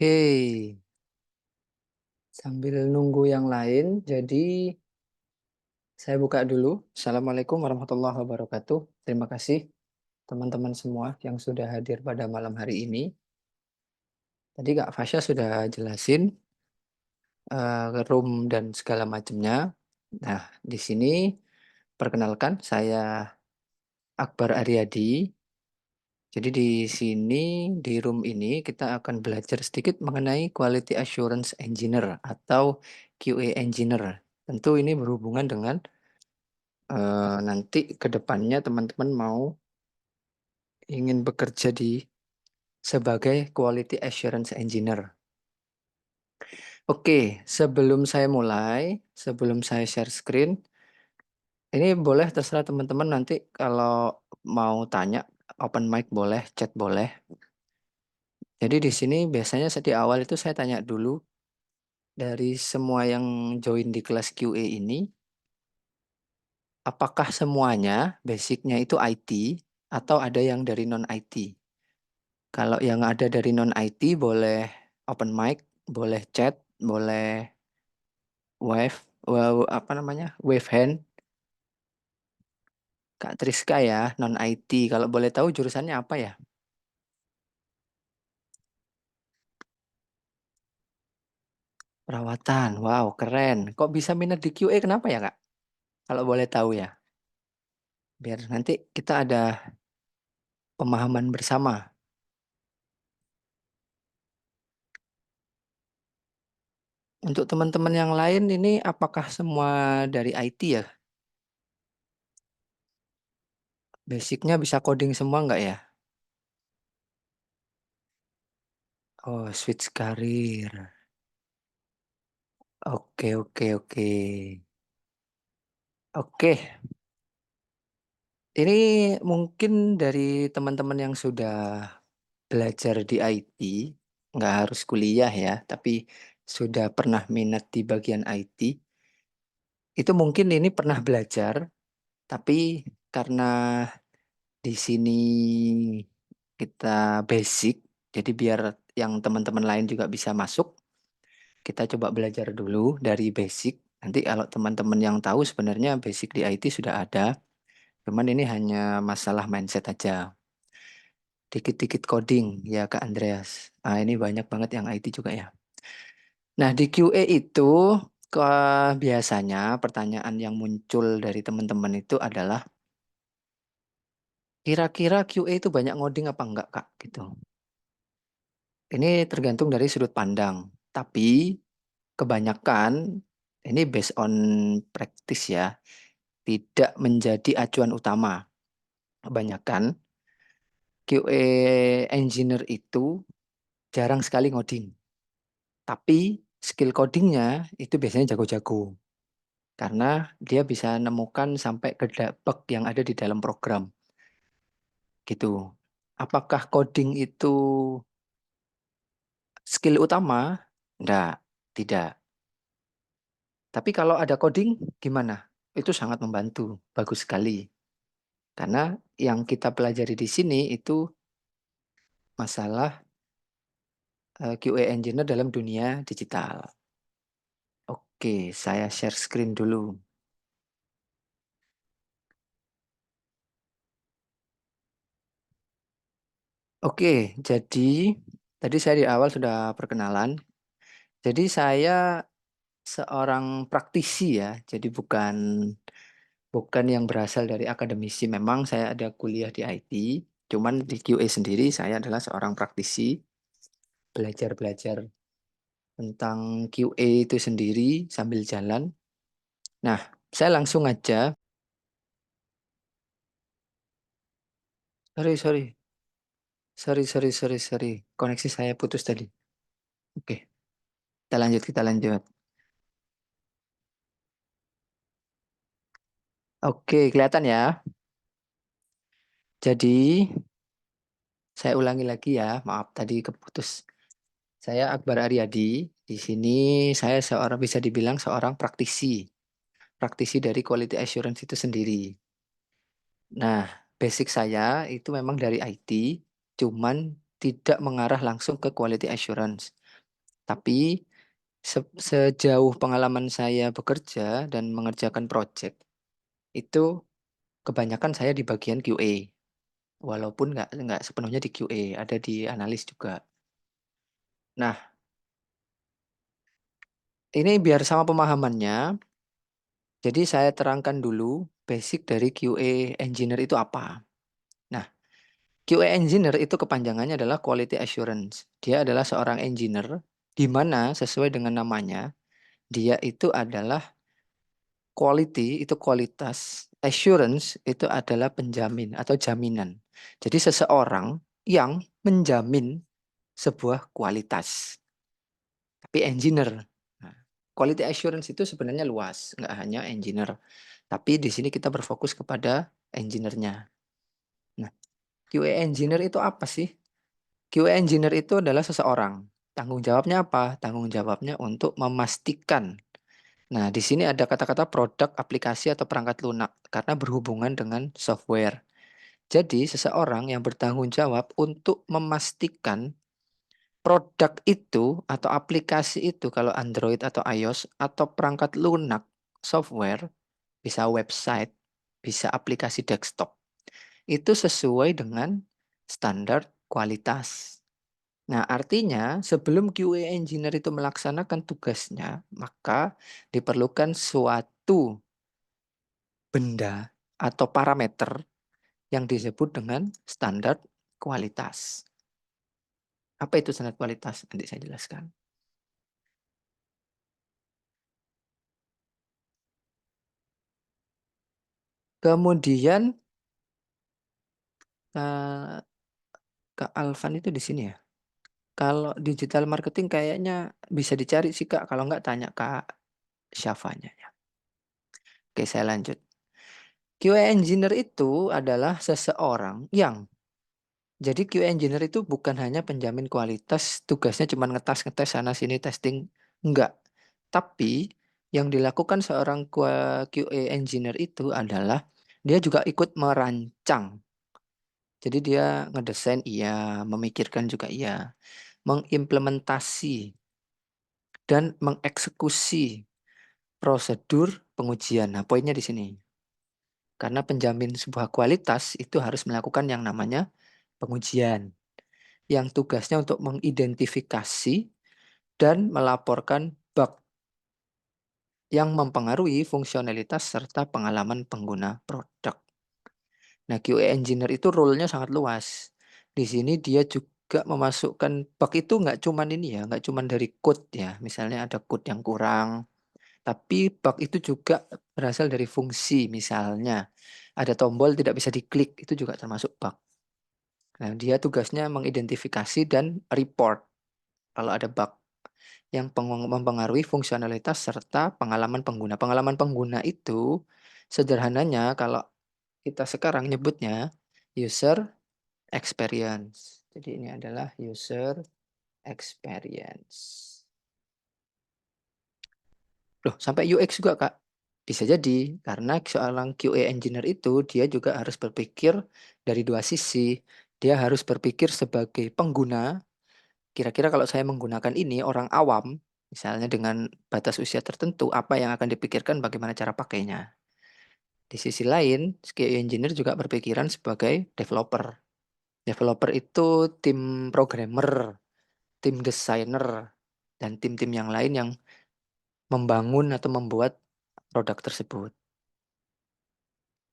Oke, sambil nunggu yang lain, jadi saya buka dulu. Assalamualaikum warahmatullahi wabarakatuh. Terima kasih teman-teman semua yang sudah hadir pada malam hari ini. Tadi Kak Fasya sudah jelasin room dan segala macamnya. Nah, di sini perkenalkan saya Akbar Aryadi. Jadi di sini di room ini kita akan belajar sedikit mengenai Quality Assurance Engineer atau QA Engineer. Tentu ini berhubungan dengan nanti ke depannya teman-teman mau ingin bekerja di sebagai Quality Assurance Engineer. Oke, sebelum saya mulai, sebelum saya share screen, ini boleh terserah teman-teman nanti kalau mau tanya open mic boleh, chat boleh. Jadi di sini biasanya di awal itu saya tanya dulu dari semua yang join di kelas QA ini, apakah semuanya basicnya itu IT atau ada yang dari non IT? Kalau yang ada dari non IT boleh open mic, boleh chat, boleh wave, apa namanya, wave hand. Kak Triska ya, non IT. Kalau boleh tahu jurusannya apa ya? Perawatan. Wow, keren. Kok bisa minat di QA? Kenapa ya, Kak? Kalau boleh tahu ya. Biar nanti kita ada pemahaman bersama. Untuk teman-teman yang lain ini apakah semua dari IT ya? Basicnya bisa coding semua nggak ya? Oh, switch karir. Oke, oke, oke. Oke, ini mungkin dari teman-teman yang sudah belajar di IT, nggak harus kuliah ya, tapi sudah pernah minat di bagian IT, itu mungkin ini pernah belajar, tapi karena di sini kita basic, jadi biar yang teman-teman lain juga bisa masuk, kita coba belajar dulu dari basic. Nanti kalau teman-teman yang tahu sebenarnya basic di IT sudah ada, cuman ini hanya masalah mindset aja. Dikit-dikit coding ya Kak Andreas. Ah, ini banyak banget yang IT juga ya. Nah, di QA itu biasanya pertanyaan yang muncul dari teman-teman itu adalah kira-kira QA itu banyak ngoding apa enggak Kak gitu. Ini tergantung dari sudut pandang. Tapi kebanyakan ini based on practice ya, tidak menjadi acuan utama. Kebanyakan QA engineer itu jarang sekali ngoding. Tapi skill codingnya itu biasanya jago-jago. Karena dia bisa nemukan sampai ke bug yang ada di dalam program. Gitu. Apakah coding itu skill utama? Enggak, tidak. Tapi kalau ada coding, gimana? Itu sangat membantu. Bagus sekali. Karena yang kita pelajari di sini itu masalah QA engineer dalam dunia digital. Oke, saya share screen dulu. Oke, jadi tadi saya di awal sudah perkenalan. Jadi saya seorang praktisi ya, jadi bukan bukan yang berasal dari akademisi. Memang saya ada kuliah di IT, cuman di QA sendiri saya adalah seorang praktisi, belajar-belajar tentang QA itu sendiri sambil jalan. Nah, saya langsung aja. Sorry, sorry, sorry. Koneksi saya putus tadi. Oke, kita lanjut, kita lanjut. Oke, kelihatan ya. Jadi, saya ulangi lagi ya. Maaf, tadi keputus. Saya Akbar Aryadi. Di sini saya seorang bisa dibilang seorang praktisi. Praktisi dari quality assurance itu sendiri. Nah, basic saya itu memang dari IT, cuman tidak mengarah langsung ke quality assurance. Tapi sejauh pengalaman saya bekerja dan mengerjakan project, itu kebanyakan saya di bagian QA. Walaupun nggak sepenuhnya di QA, ada di analis juga. Nah, ini biar sama pemahamannya, jadi saya terangkan dulu basic dari QA engineer itu apa. Nah, QA engineer itu kepanjangannya adalah quality assurance. Dia adalah seorang engineer di mana sesuai dengan namanya, dia itu adalah quality itu kualitas, assurance itu adalah penjamin atau jaminan. Jadi seseorang yang menjamin sebuah kualitas. Tapi engineer. Nah, quality assurance itu sebenarnya luas, nggak hanya engineer. Tapi di sini kita berfokus kepada engineer-nya. Nah, QA engineer itu apa sih? QA engineer itu adalah seseorang. Tanggung jawabnya apa? Tanggung jawabnya untuk memastikan. Nah, di sini ada kata-kata produk, aplikasi, atau perangkat lunak karena berhubungan dengan software. Jadi, seseorang yang bertanggung jawab untuk memastikan produk itu atau aplikasi itu kalau Android atau iOS atau perangkat lunak software, bisa website, bisa aplikasi desktop, itu sesuai dengan standar kualitas. Nah, artinya sebelum QA engineer itu melaksanakan tugasnya, maka diperlukan suatu benda atau parameter yang disebut dengan standar kualitas. Apa itu standar kualitas? Nanti saya jelaskan. Kemudian eh, Kak Alvan itu di sini ya. Kalau digital marketing kayaknya bisa dicari sih Kak. Kalau nggak tanya Kak Syafanya ya. Oke, saya lanjut. QA engineer itu adalah seseorang yang jadi QA engineer itu bukan hanya penjamin kualitas, tugasnya cuma ngetes-ngetes sana sini testing, enggak. Tapi yang dilakukan seorang QA engineer itu adalah dia juga ikut merancang. Jadi dia ngedesain iya, memikirkan juga iya, mengimplementasi dan mengeksekusi prosedur pengujian. Nah, poinnya di sini. Karena penjamin sebuah kualitas itu harus melakukan yang namanya pengujian, yang tugasnya untuk mengidentifikasi dan melaporkan bug yang mempengaruhi fungsionalitas serta pengalaman pengguna produk. Nah, QA engineer itu role-nya sangat luas. Di sini dia juga memasukkan bug itu nggak cuman ini ya, nggak cuman dari code ya. Misalnya ada code yang kurang, tapi bug itu juga berasal dari fungsi. Misalnya ada tombol tidak bisa diklik, itu juga termasuk bug. Nah, dia tugasnya mengidentifikasi dan report kalau ada bug yang mempengaruhi fungsionalitas serta pengalaman pengguna. Pengalaman pengguna itu sederhananya kalau kita sekarang nyebutnya user experience. Jadi ini adalah user experience. Loh, sampai UX juga, Kak. Bisa jadi, karena seorang QA engineer itu dia juga harus berpikir dari dua sisi. Dia harus berpikir sebagai pengguna, kira-kira kalau saya menggunakan ini orang awam, misalnya dengan batas usia tertentu, apa yang akan dipikirkan bagaimana cara pakainya. Di sisi lain, QA engineer juga berpikiran sebagai developer. Developer itu tim programmer, tim desainer, dan tim-tim yang lain yang membangun atau membuat produk tersebut.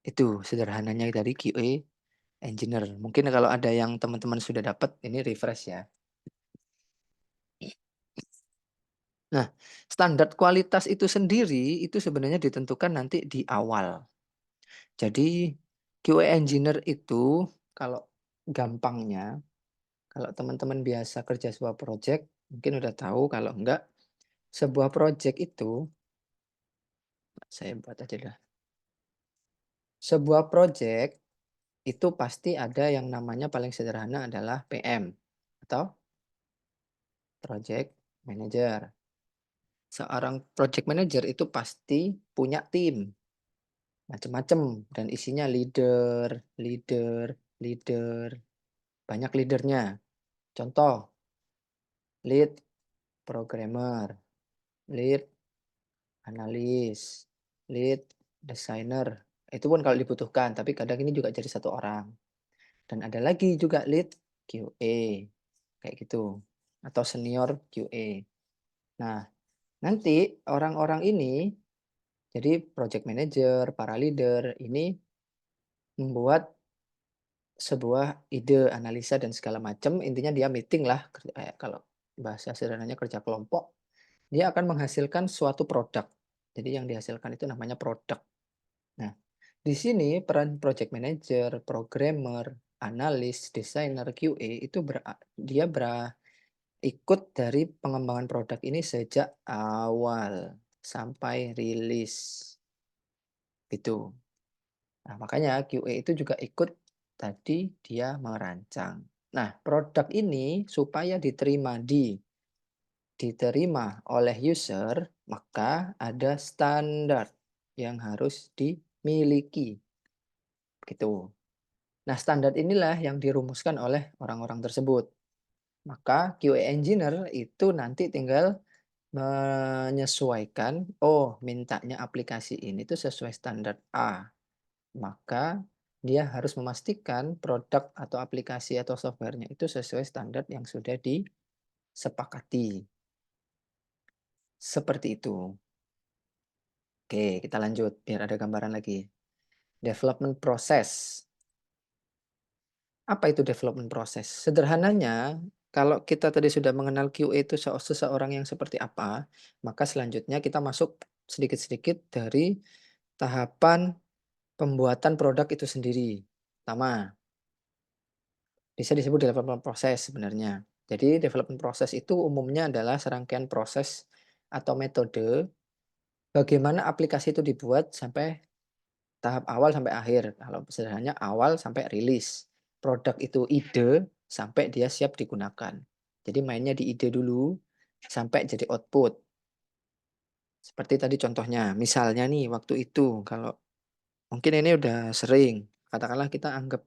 Itu sederhananya dari QA engineer. Mungkin kalau ada yang teman-teman sudah dapat, ini refresh ya. Nah, standar kualitas itu sendiri itu sebenarnya ditentukan nanti di awal. Jadi QA engineer itu kalau gampangnya, kalau teman-teman biasa kerja sebuah project, mungkin udah tahu, kalau enggak, sebuah project itu, saya buat aja dah. Sebuah project itu pasti ada yang namanya paling sederhana adalah PM atau project manager. Seorang project manager itu pasti punya tim macam-macam dan isinya leader, leader, leader, banyak leadernya. Contoh, lead programmer, lead analis, lead designer. Itu pun kalau dibutuhkan, tapi kadang ini juga jadi satu orang. Dan ada lagi juga lead QA, kayak gitu. Atau senior QA. Nah, nanti orang-orang ini, jadi project manager, para leader, ini membuat sebuah ide, analisa, dan segala macam. Intinya dia meeting lah, kayak kalau bahasa sederhananya kerja kelompok. Dia akan menghasilkan suatu produk. Jadi yang dihasilkan itu namanya produk. Nah, di sini peran project manager, programmer, analis, desainer, QA itu ikut dari pengembangan produk ini sejak awal sampai rilis. Gitu. Nah, makanya QA itu juga ikut tadi dia merancang. Nah, produk ini supaya diterima oleh user, maka ada standar yang harus dimiliki. Gitu. Nah, standar inilah yang dirumuskan oleh orang-orang tersebut. Maka QA engineer itu nanti tinggal menyesuaikan, oh mintanya aplikasi ini tuh sesuai standar A. Maka dia harus memastikan produk atau aplikasi atau softwarenya itu sesuai standar yang sudah disepakati. Seperti itu. Oke, kita lanjut biar ada gambaran lagi. Development process. Apa itu development process? Sederhananya, kalau kita tadi sudah mengenal QA itu seseorang yang seperti apa, maka selanjutnya kita masuk sedikit-sedikit dari tahapan pembuatan produk itu sendiri. Pertama, bisa disebut development process sebenarnya. Jadi development process itu umumnya adalah serangkaian proses atau metode bagaimana aplikasi itu dibuat sampai tahap awal sampai akhir. Kalau sederhananya awal sampai rilis. Produk itu ide sampai dia siap digunakan. Jadi mainnya di ide dulu sampai jadi output. Seperti tadi contohnya, misalnya nih waktu itu kalau mungkin ini udah sering, katakanlah kita anggap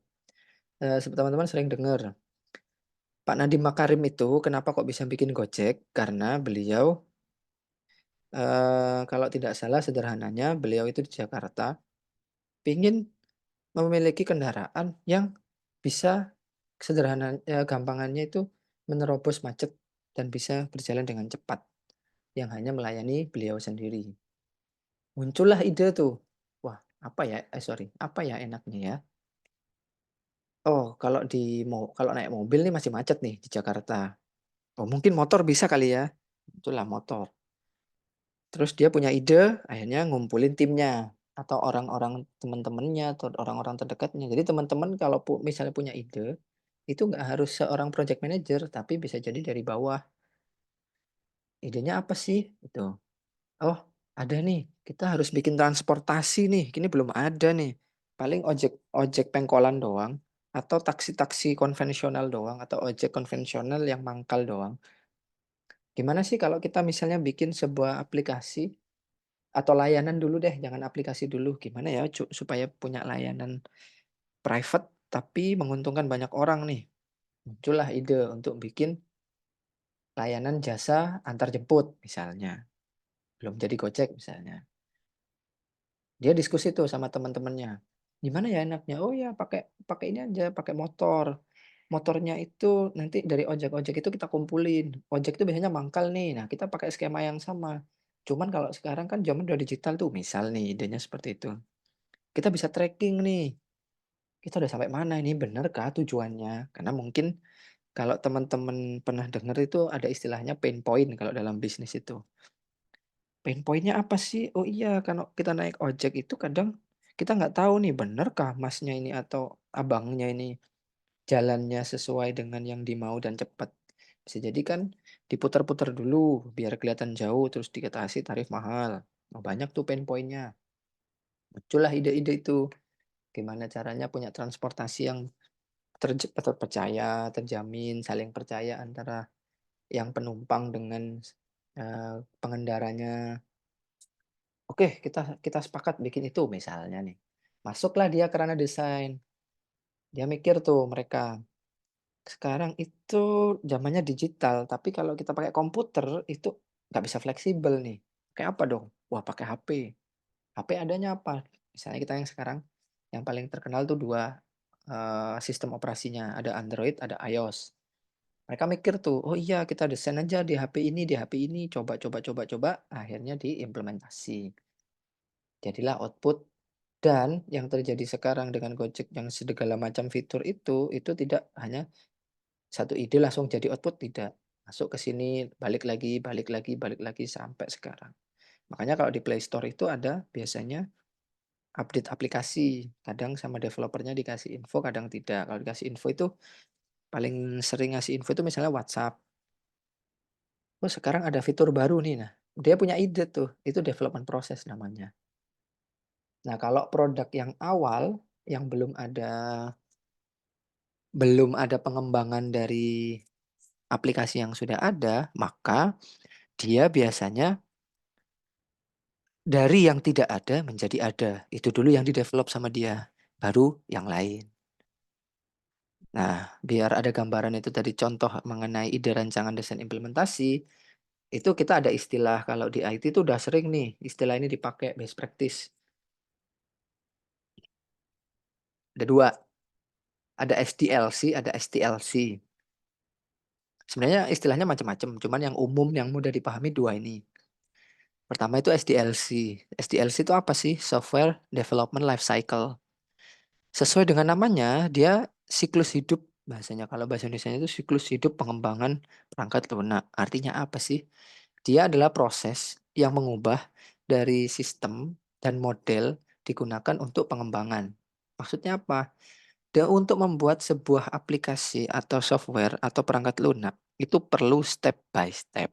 teman-teman sering dengar Pak Nadiem Makarim itu kenapa kok bisa bikin Gojek? Karena beliau kalau tidak salah sederhananya beliau itu di Jakarta pingin memiliki kendaraan yang bisa gampangannya itu menerobos macet dan bisa berjalan dengan cepat, yang hanya melayani beliau sendiri. Muncullah ide tuh, wah apa ya, apa ya enaknya ya? Oh kalau naik mobil nih masih macet nih di Jakarta. Oh mungkin motor bisa kali ya? Muncullah motor. Terus dia punya ide, akhirnya ngumpulin timnya atau orang-orang teman-temannya atau orang-orang terdekatnya. Jadi teman-teman kalau misalnya punya ide, itu nggak harus seorang project manager, tapi bisa jadi dari bawah. Idenya apa sih? Itu. Oh, ada nih. Kita harus bikin transportasi nih. Kini belum ada nih. Paling ojek ojek pengkolan doang atau taksi-taksi konvensional doang atau ojek konvensional yang mangkal doang. Gimana sih kalau kita misalnya bikin sebuah aplikasi atau layanan dulu deh, jangan aplikasi dulu. Gimana ya supaya punya layanan private tapi menguntungkan banyak orang nih. Muncullah ide untuk bikin layanan jasa antar jemput misalnya. Belum jadi Gojek misalnya. Dia diskusi tuh sama teman-temannya. Gimana ya enaknya? Oh ya pakai pakai ini aja, pakai motor. Motornya itu nanti dari ojek-ojek itu kita kumpulin. Ojek itu biasanya mangkal nih. Nah, kita pakai skema yang sama. Cuman kalau sekarang kan zaman udah digital tuh, misal nih idenya seperti itu. Kita bisa tracking nih. Kita udah sampai mana ini, bener kah tujuannya? Karena mungkin kalau teman-teman pernah dengar itu ada istilahnya pain point kalau dalam bisnis itu. Pain point-nya apa sih? Oh iya, kalau kita naik ojek itu kadang kita nggak tahu nih bener kah Masnya ini atau abangnya ini jalannya sesuai dengan yang dimau dan cepat. Bisa jadi kan diputar-putar dulu biar kelihatan jauh terus dikasih tarif mahal. Oh, banyak tuh pain point-nya. Muncullah ide-ide itu. Gimana caranya punya transportasi yang terpercaya, terjamin, saling percaya antara yang penumpang dengan pengendaranya. Oke, kita kita sepakat bikin itu misalnya nih. Masuklah dia ke ranah desain. Dia mikir tuh mereka, Sekarang itu zamannya digital, tapi kalau kita pakai komputer itu nggak bisa fleksibel nih. Kayak apa dong? Wah, pakai HP. HP adanya apa? Misalnya kita yang sekarang yang paling terkenal tuh 2 sistem operasinya, ada Android, ada iOS. Mereka mikir tuh, "Oh iya kita desain aja di HP ini, di HP ini, coba coba coba coba," akhirnya diimplementasi. Jadilah output dan yang terjadi sekarang dengan Gojek yang segala macam fitur itu tidak hanya satu ide langsung jadi output, tidak. Masuk ke sini, balik lagi balik lagi balik lagi, sampai sekarang. Makanya kalau di Play Store itu ada biasanya update aplikasi, kadang sama developernya dikasih info, kadang tidak. Kalau dikasih info itu paling sering ngasih info itu misalnya WhatsApp, "Oh sekarang ada fitur baru nih." Nah, dia punya ide tuh, itu development proses namanya. Nah kalau produk yang awal, yang belum ada pengembangan dari aplikasi yang sudah ada, maka dia biasanya dari yang tidak ada menjadi ada. Itu dulu yang di-develop sama dia, baru yang lain. Nah, biar ada gambaran itu tadi contoh mengenai ide rancangan desain implementasi, itu kita ada istilah kalau di IT itu udah sering nih, istilah ini dipakai best practice. Ada 2, ada SDLC, ada STLC. Sebenarnya istilahnya macam-macam, cuman yang umum yang mudah dipahami 2 ini. Pertama itu SDLC. SDLC itu apa sih? Software Development Life Cycle. Sesuai dengan namanya, dia siklus hidup bahasanya. Kalau bahasa Indonesia itu siklus hidup pengembangan perangkat lunak. Artinya apa sih? Dia adalah proses yang mengubah dari sistem dan model digunakan untuk pengembangan. Maksudnya apa? Dia untuk membuat sebuah aplikasi atau software atau perangkat lunak itu perlu step by step.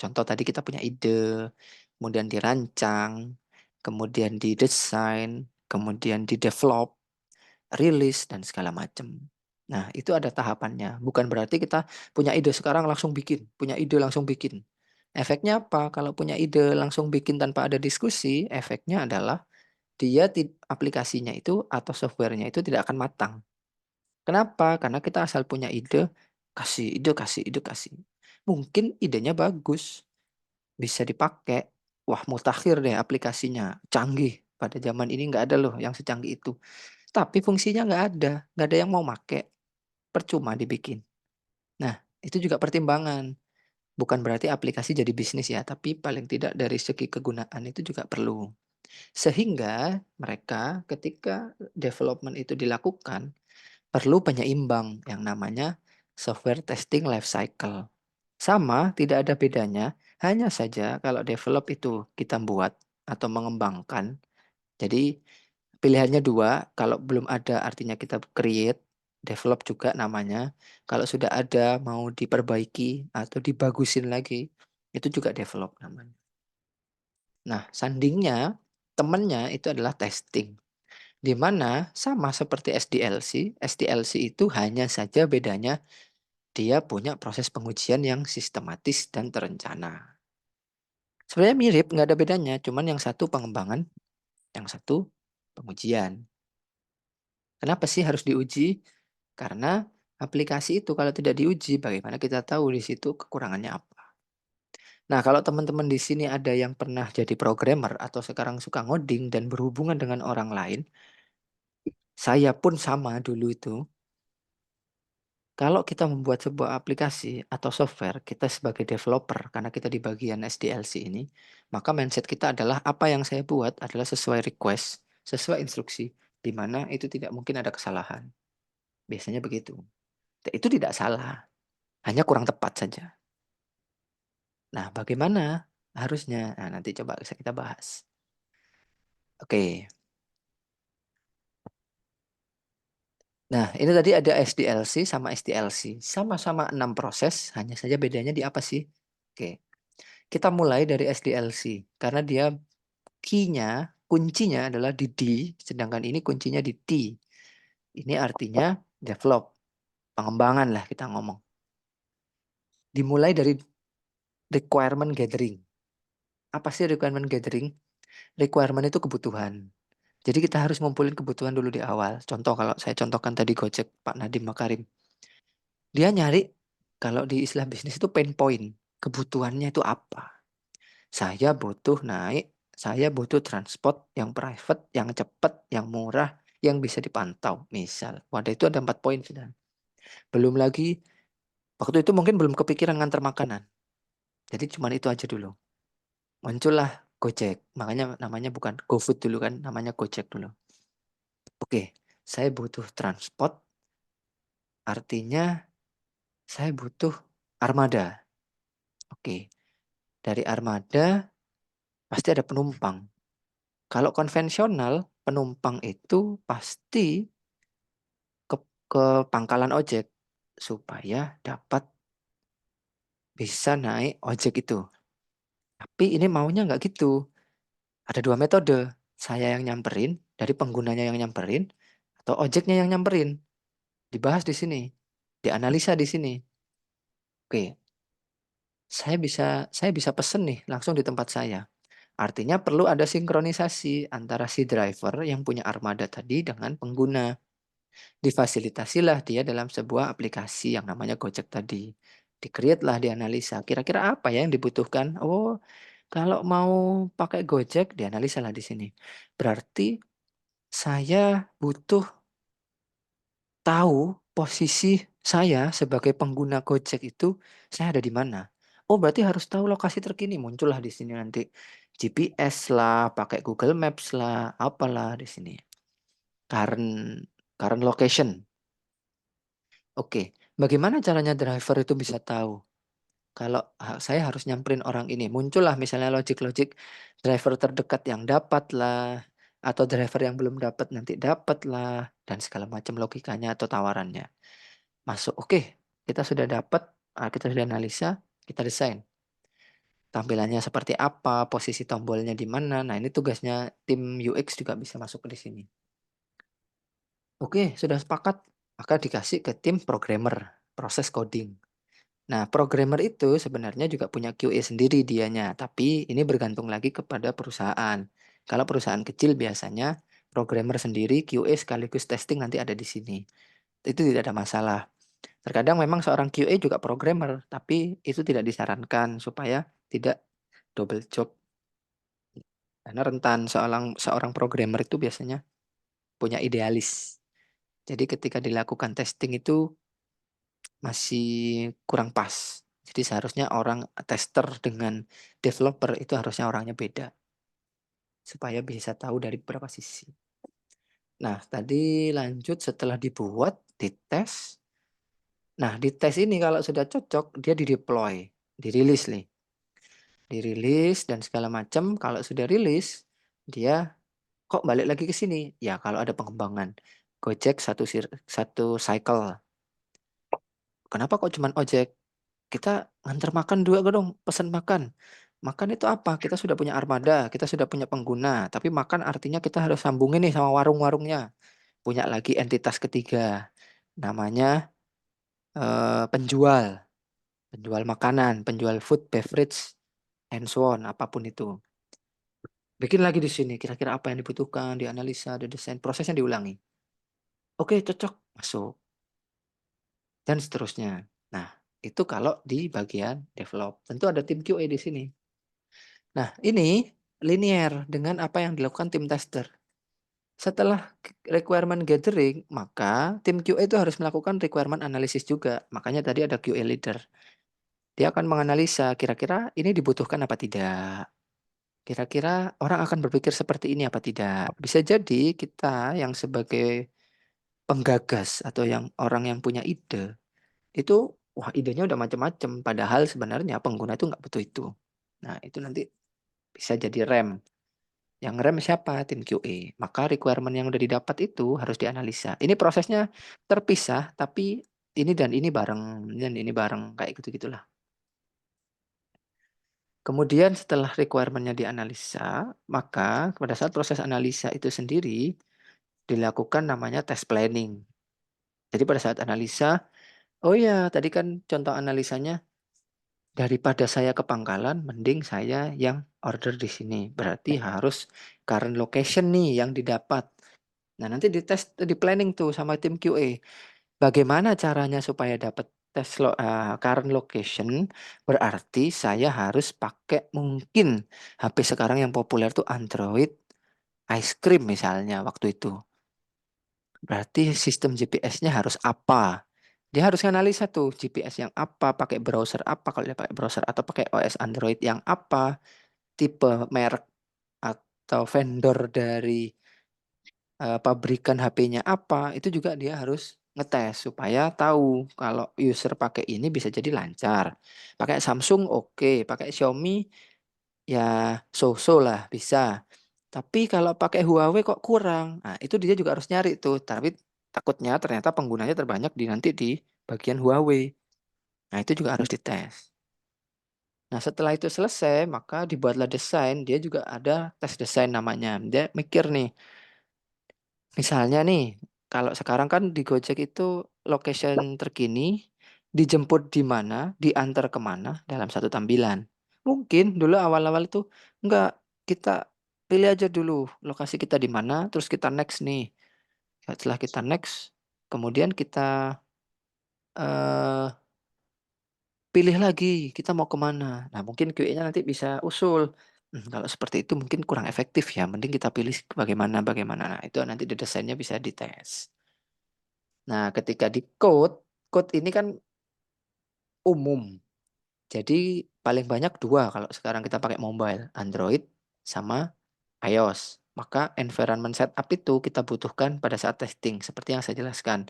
Contoh tadi kita punya ide, kemudian dirancang, kemudian didesain, kemudian di-develop, rilis, dan segala macam. Nah, itu ada tahapannya. Bukan berarti kita punya ide sekarang langsung bikin, punya ide langsung bikin. Efeknya apa? Kalau punya ide langsung bikin tanpa ada diskusi, efeknya adalah aplikasinya itu atau softwarenya itu tidak akan matang. Kenapa? Karena kita asal punya ide, kasih ide, kasih ide, kasih. Mungkin idenya bagus, bisa dipakai. Wah, mutakhir deh aplikasinya, canggih. Pada zaman ini nggak ada loh yang secanggih itu. Tapi fungsinya nggak ada yang mau make, percuma dibikin. Nah, itu juga pertimbangan. Bukan berarti aplikasi jadi bisnis ya, tapi paling tidak dari segi kegunaan itu juga perlu. Sehingga mereka ketika development itu dilakukan, perlu penyeimbang yang namanya software testing life cycle. Sama, tidak ada bedanya, hanya saja kalau develop itu kita buat atau mengembangkan. Jadi pilihannya 2, kalau belum ada artinya kita create, develop juga namanya. Kalau sudah ada mau diperbaiki atau dibagusin lagi, itu juga develop namanya. Nah, sandingnya, temennya itu adalah testing. Di mana sama seperti SDLC, SDLC itu hanya saja bedanya dia punya proses pengujian yang sistematis dan terencana. Sebenarnya mirip, nggak ada bedanya, cuman yang satu pengembangan, yang satu pengujian. Kenapa sih harus diuji? Karena aplikasi itu kalau tidak diuji, bagaimana kita tahu di situ kekurangannya apa? Nah, kalau teman-teman di sini ada yang pernah jadi programmer atau sekarang suka ngoding dan berhubungan dengan orang lain, saya pun sama dulu itu. Kalau kita membuat sebuah aplikasi atau software, kita sebagai developer, karena kita di bagian SDLC ini, maka mindset kita adalah apa yang saya buat adalah sesuai request, sesuai instruksi, di mana itu tidak mungkin ada kesalahan. Biasanya begitu. Itu tidak salah, hanya kurang tepat saja. Nah, bagaimana harusnya? Nah, nanti coba bisa kita bahas. Oke. Nah, ini tadi ada SDLC sama STLC. Sama-sama 6 proses, hanya saja bedanya di apa sih? Oke. Kita mulai dari SDLC, karena dia key-nya, kuncinya adalah di D, sedangkan ini kuncinya di T. Ini artinya develop, pengembangan lah kita ngomong. Dimulai dari requirement gathering. Apa sih requirement gathering? Requirement itu kebutuhan. Jadi kita harus ngumpulin kebutuhan dulu di awal. Contoh kalau saya contohkan tadi Gojek Pak Nadiem Makarim. Dia nyari kalau di istilah bisnis itu pain point, kebutuhannya itu apa. Saya butuh transport yang private, yang cepat, yang murah, yang bisa dipantau. Misal, wadah itu ada 4 poin sudah. Belum lagi, waktu itu mungkin belum kepikiran ngantar makanan. Jadi cuma itu aja dulu. Muncullah Gojek. Makanya namanya bukan GoFood dulu kan, namanya Gojek dulu. Oke, saya butuh transport, artinya saya butuh armada. Oke, dari armada pasti ada penumpang. Kalau konvensional, penumpang itu pasti ke, ke pangkalan ojek supaya dapat bisa naik ojek itu. Tapi ini maunya nggak gitu. Ada 2 metode. Saya yang nyamperin, dari penggunanya yang nyamperin, atau ojeknya yang nyamperin. Dibahas di sini. Dianalisa di sini. Oke, saya bisa pesen nih langsung di tempat saya. Artinya perlu ada sinkronisasi antara si driver yang punya armada tadi dengan pengguna. Difasilitasilah dia dalam sebuah aplikasi yang namanya Gojek tadi. Di-create lah, dianalisa. Kira-kira apa ya yang dibutuhkan? Oh, kalau mau pakai Gojek, dianalisa lah di sini. Berarti saya butuh tahu posisi saya sebagai pengguna Gojek itu, saya ada di mana. Oh, berarti harus tahu lokasi terkini. Muncullah di sini nanti GPS lah, pakai Google Maps lah, apalah di sini. Current current location. Oke, bagaimana caranya driver itu bisa tahu kalau saya harus nyamperin orang ini? Muncullah misalnya logik-logik driver terdekat yang dapat lah, atau driver yang belum dapat nanti dapat lah, dan segala macam logikanya atau tawarannya. Masuk, oke, kita sudah dapat, kita sudah analisa, kita desain. Tampilannya seperti apa, posisi tombolnya di mana. Nah, ini tugasnya tim UX juga bisa masuk di sini. Oke, sudah sepakat, maka dikasih ke tim programmer, proses coding. Nah, programmer itu sebenarnya juga punya QA sendiri dianya, tapi ini bergantung lagi kepada perusahaan. Kalau perusahaan kecil biasanya programmer sendiri, QA sekaligus testing nanti ada di sini. Itu tidak ada masalah. Terkadang memang seorang QA juga programmer, tapi itu tidak disarankan supaya tidak double job. Karena rentan seorang seorang programmer itu biasanya punya idealis. Jadi ketika dilakukan testing itu masih kurang pas. Jadi seharusnya orang tester dengan developer itu harusnya orangnya beda. Supaya bisa tahu dari beberapa sisi. Nah, tadi lanjut setelah dibuat, dites. Nah, dites ini kalau sudah cocok, dia di-deploy, dirilis nih. Dirilis dan segala macam. Kalau sudah rilis, dia kok balik lagi ke sini? Ya, kalau ada pengembangan. Gojek satu cycle. Kenapa kok cuman ojek? Kita nganter makan dua dong, pesan makan. Makan itu apa? Kita sudah punya armada, kita sudah punya pengguna, tapi makan artinya kita harus sambungin nih sama warung-warungnya. Punya lagi entitas ketiga, namanya penjual, penjual makanan, penjual food, beverage, and so on, apapun itu. Bikin lagi di sini, kira-kira apa yang dibutuhkan, dianalisa, didesain, prosesnya diulangi. Oke, cocok, masuk, dan seterusnya. Nah, itu kalau di bagian develop. Tentu ada tim QA di sini. Nah, ini linear dengan apa yang dilakukan tim tester. Setelah requirement gathering, maka tim QA itu harus melakukan requirement analysis juga. Makanya tadi ada QA leader. Dia akan menganalisa kira-kira ini dibutuhkan apa tidak. Kira-kira orang akan berpikir seperti ini apa tidak. Bisa jadi kita yang sebagai penggagas atau yang orang yang punya ide, itu wah idenya udah macam-macam. Padahal sebenarnya pengguna itu nggak butuh itu. Nah, itu nanti bisa jadi rem. Yang ngerem siapa? Tim QA. Maka requirement yang udah didapat itu harus dianalisa. Ini prosesnya terpisah, tapi ini dan ini bareng, dan ini bareng, kayak gitu-gitulah. Kemudian setelah requirement-nya dianalisa, maka pada saat proses analisa itu sendiri dilakukan namanya test planning. Jadi pada saat analisa, oh ya tadi kan contoh analisanya, daripada saya ke pangkalan, mending saya yang order di sini. Berarti harus current location nih yang didapat. Nah, nanti dites, di planning tuh sama tim QA. Bagaimana caranya supaya dapat current location berarti saya harus pakai mungkin HP sekarang yang populer tuh Android Ice Cream misalnya waktu itu. Berarti sistem GPS-nya harus apa? Dia harus analisa tuh GPS yang apa, pakai browser apa, kalau dia pakai browser atau pakai OS Android yang apa, tipe merek atau vendor dari pabrikan HP-nya apa, itu juga dia harus ngetes supaya tahu kalau user pakai ini bisa jadi lancar. Pakai Samsung oke, pakai Xiaomi ya so-so lah bisa. Tapi kalau pakai Huawei kok kurang. Nah, itu dia juga harus nyari tuh. Tapi takutnya ternyata penggunanya terbanyak nanti di bagian Huawei. Nah, itu juga harus dites. Nah, setelah itu selesai, maka dibuatlah desain. Dia juga ada tes desain namanya. Dia mikir nih, misalnya nih, kalau sekarang kan di Gojek itu location terkini, dijemput di mana, diantar kemana dalam satu tampilan. Mungkin dulu awal-awal itu enggak, kita pilih aja dulu lokasi kita di mana, terus kita next nih. Setelah kita next, kemudian kita eh, pilih lagi kita mau kemana. Nah mungkin QA-nya nanti bisa usul. Kalau seperti itu mungkin kurang efektif ya. Mending kita pilih bagaimana. Nah itu nanti di desainnya bisa dites. Nah, ketika di code ini kan umum. Jadi paling banyak dua kalau sekarang kita pakai mobile, Android sama iOS. Maka environment setup itu kita butuhkan pada saat testing, seperti yang saya jelaskan.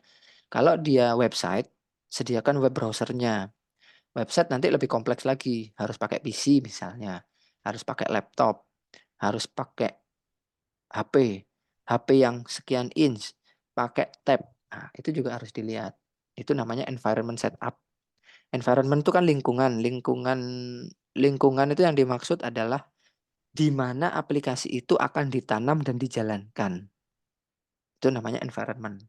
Kalau dia website, sediakan web browsernya. Website nanti lebih kompleks lagi, harus pakai PC misalnya, harus pakai laptop, harus pakai HP, HP yang sekian inch, pakai tab. Nah, itu juga harus dilihat. Itu namanya environment setup. Environment itu kan lingkungan. Lingkungan itu yang dimaksud adalah di mana aplikasi itu akan ditanam dan dijalankan. Itu namanya environment.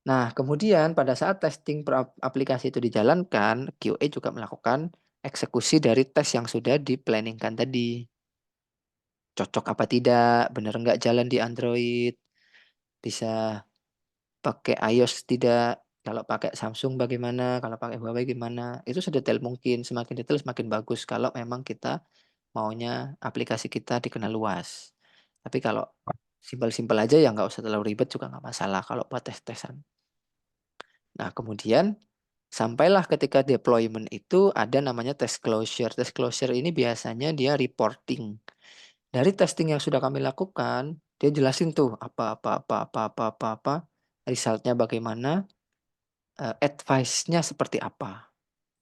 Nah, kemudian pada saat testing aplikasi itu dijalankan, QA juga melakukan eksekusi dari tes yang sudah di-planningkan tadi. Cocok apa tidak, benar nggak jalan di Android, bisa pakai iOS tidak, kalau pakai Samsung bagaimana, kalau pakai Huawei gimana. Itu sedetail mungkin, semakin detail semakin bagus kalau memang kita maunya aplikasi kita dikenal luas. Tapi kalau simpel-simpel aja ya nggak usah terlalu ribet juga nggak masalah kalau buat tes-tesan. Nah, kemudian sampailah ketika deployment itu ada namanya test closure. Test closure ini biasanya dia reporting. Dari testing yang sudah kami lakukan, dia jelasin tuh apa, resultnya bagaimana, advice-nya seperti apa.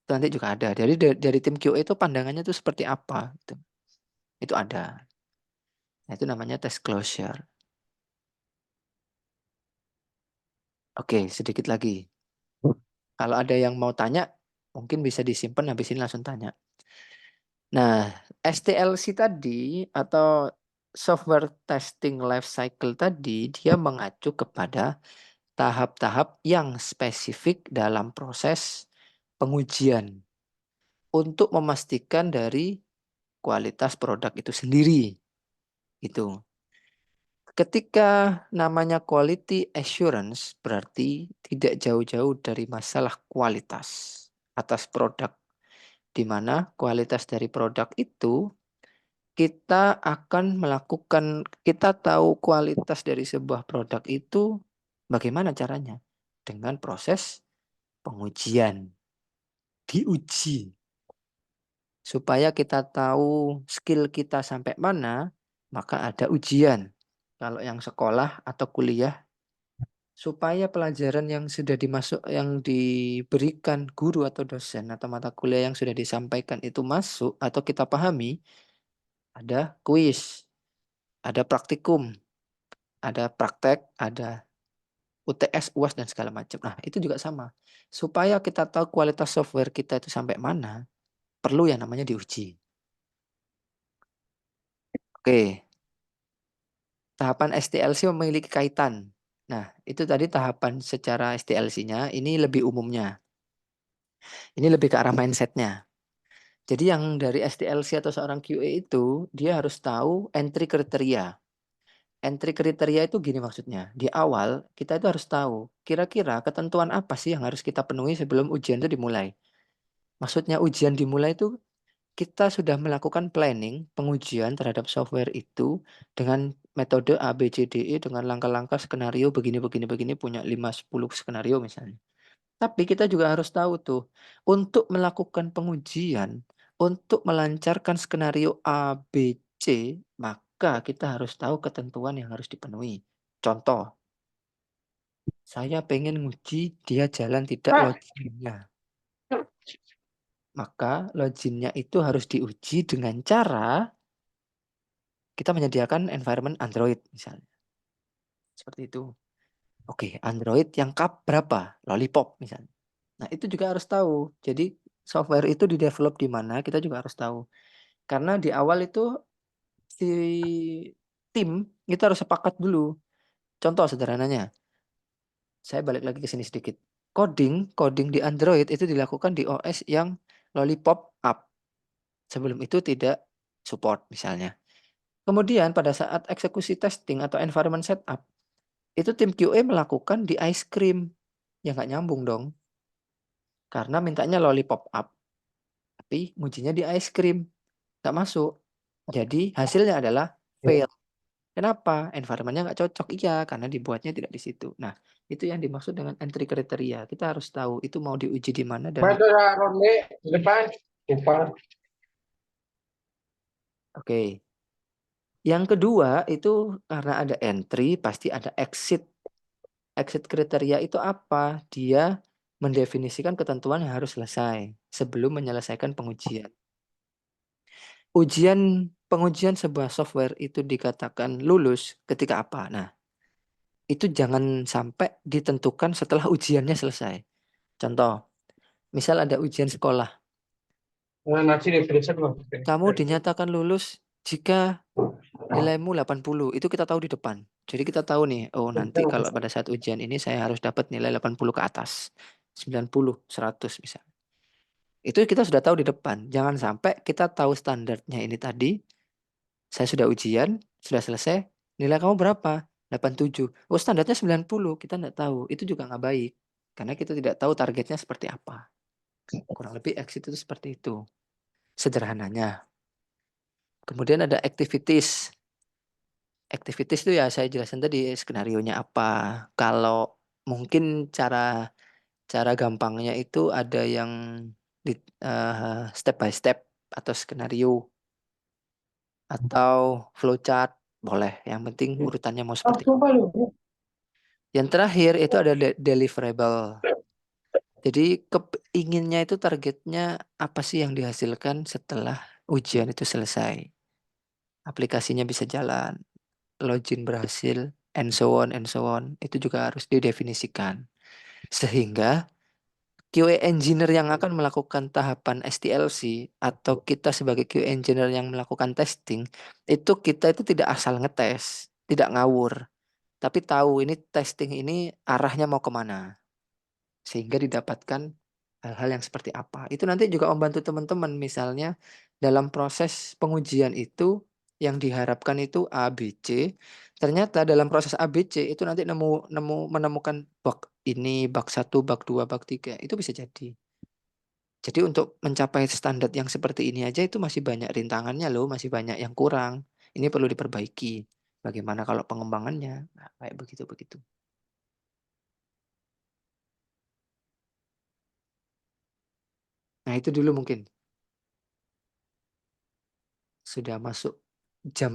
Itu nanti juga ada. Jadi dari tim QA itu pandangannya itu seperti apa gitu. Itu ada. Nah, itu namanya test closure. Oke, sedikit lagi. Kalau ada yang mau tanya, mungkin bisa disimpan habis ini langsung tanya. Nah, STLC tadi atau software testing life cycle tadi dia mengacu kepada tahap-tahap yang spesifik dalam proses pengujian untuk memastikan dari kualitas produk itu sendiri. Itu. Ketika namanya quality assurance berarti tidak jauh-jauh dari masalah kualitas atas produk, di mana kualitas dari produk itu kita akan melakukan, kita tahu kualitas dari sebuah produk itu bagaimana caranya? Dengan proses pengujian, diuji. Supaya kita tahu skill kita sampai mana, maka ada ujian. Kalau yang sekolah atau kuliah, supaya pelajaran yang sudah yang diberikan guru atau dosen atau mata kuliah yang sudah disampaikan itu masuk atau kita pahami, ada kuis, ada praktikum, ada praktek, ada UTS, UAS dan segala macam. Nah, itu juga sama. Supaya kita tahu kualitas software kita itu sampai mana, perlu yang namanya diuji. Oke, tahapan STLC memiliki kaitan. Nah, itu tadi tahapan secara STLC-nya, ini lebih umumnya. Ini lebih ke arah mindset-nya. Jadi yang dari STLC atau seorang QA itu, dia harus tahu entry kriteria. Entry kriteria itu gini maksudnya. Di awal kita itu harus tahu kira-kira ketentuan apa sih yang harus kita penuhi sebelum ujian itu dimulai. Maksudnya ujian dimulai itu kita sudah melakukan planning pengujian terhadap software itu dengan metode A, B, C, D, E dengan langkah-langkah skenario begini, begini, begini punya 5, 10 skenario misalnya. Tapi kita juga harus tahu tuh, untuk melakukan pengujian, untuk melancarkan skenario A, B, C, maka kita harus tahu ketentuan yang harus dipenuhi. Contoh, saya pengen nguji dia jalan tidak loginnya. Maka loginnya itu harus diuji dengan cara kita menyediakan environment Android misalnya. Seperti itu. Oke, Android yang kap berapa? Lollipop misalnya. Nah, itu juga harus tahu. Jadi software itu di-develop di mana, kita juga harus tahu. Karena di awal itu si tim kita harus sepakat dulu. Contoh sederhananya, saya balik lagi ke sini sedikit. Coding di Android itu dilakukan di OS yang Lollipop App. Sebelum itu tidak support misalnya. Kemudian pada saat eksekusi testing atau environment setup, itu tim QA melakukan di ice cream. Ya nggak nyambung dong. Karena mintanya Lollipop App. Tapi ngujinya di ice cream. Nggak masuk. Jadi hasilnya adalah fail. Kenapa? Environment-nya nggak cocok. Iya, karena dibuatnya tidak di situ. Nah, itu yang dimaksud dengan entry kriteria. Kita harus tahu itu mau diuji di mana dan Mana ronde di depan? Depan. oke. Yang kedua itu karena ada entry pasti ada exit. Exit kriteria itu apa? Dia mendefinisikan ketentuan yang harus selesai sebelum menyelesaikan pengujian. Pengujian sebuah software itu dikatakan lulus ketika apa? Nah, itu jangan sampai ditentukan setelah ujiannya selesai. Contoh, misal ada ujian sekolah, Nasi di freezer loh. kamu dinyatakan lulus jika nilaimu 80, itu kita tahu di depan. Jadi kita tahu nih, oh nanti kalau pada saat ujian ini saya harus dapat nilai 80 ke atas. 90, 100 misalnya. Itu kita sudah tahu di depan. Jangan sampai kita tahu standarnya ini tadi, saya sudah ujian, sudah selesai, nilai kamu berapa? 87. Oh standarnya 90, kita nggak tahu. Itu juga nggak baik. Karena kita tidak tahu targetnya seperti apa. Kurang lebih exit itu seperti itu. Sederhananya. Kemudian ada activities. Activities itu ya saya jelasin tadi skenarionya apa. Kalau mungkin cara cara gampangnya itu ada yang di, step by step atau skenario atau flowchart boleh. Yang penting urutannya mau Oh, seperti apa. coba lu. Yang terakhir itu ada deliverable. Jadi keinginnya itu targetnya apa sih yang dihasilkan setelah ujian itu selesai. Aplikasinya bisa jalan, login berhasil, and so on, and so on. Itu juga harus didefinisikan. Sehingga QA engineer yang akan melakukan tahapan STLC atau kita sebagai QA engineer yang melakukan testing, itu kita itu tidak asal ngetes, tidak ngawur, tapi tahu ini testing ini arahnya mau kemana. Sehingga didapatkan hal-hal yang seperti apa. Itu nanti juga membantu teman-teman misalnya dalam proses pengujian itu yang diharapkan itu A, B, C. Ternyata dalam proses A, B, C itu nanti menemukan bug ini, bug satu, bug 2, bug 3. Itu bisa jadi. Jadi untuk mencapai standar yang seperti ini aja itu masih banyak rintangannya loh, masih banyak yang kurang. Ini perlu diperbaiki. Bagaimana kalau pengembangannya? Nah, kayak begitu-begitu. Nah, itu dulu mungkin sudah masuk jam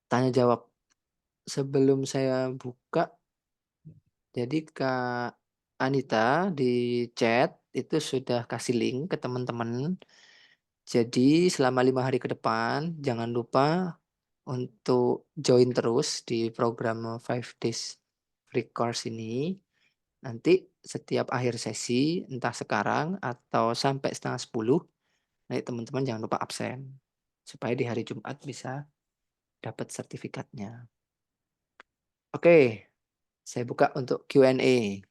tanya jawab. Sebelum saya buka, jadi Kak Anita di chat itu sudah kasih link ke teman-teman. Jadi selama 5 hari ke depan, jangan lupa untuk join terus di program 5 days free course ini. Nanti setiap akhir sesi, entah sekarang atau sampai setengah 10, nanti teman-teman jangan lupa absen. Supaya di hari Jumat bisa dapat sertifikatnya. Oke, saya buka untuk Q&A.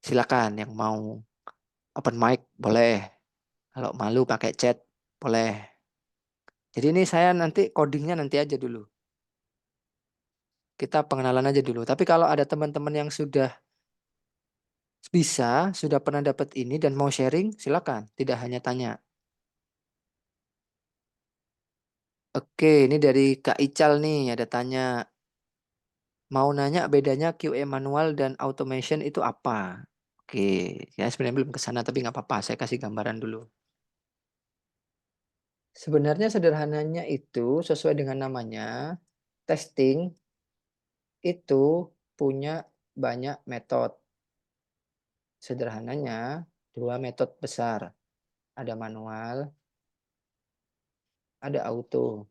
Silakan yang mau open mic boleh. Kalau malu pakai chat boleh. Jadi ini saya nanti codingnya nanti aja dulu. Kita pengenalan aja dulu. Tapi kalau ada teman-teman yang sudah bisa, sudah pernah dapat ini dan mau sharing, silakan. Tidak hanya tanya. Oke, ini dari Kak Ical nih, ada tanya. Mau nanya bedanya QA manual dan automation itu apa? Oke, ya sebenarnya belum ke sana tapi nggak apa-apa, saya kasih gambaran dulu. Sebenarnya sederhananya itu sesuai dengan namanya, testing itu punya banyak metode. Sederhananya 2 metode besar, ada manual, ada auto,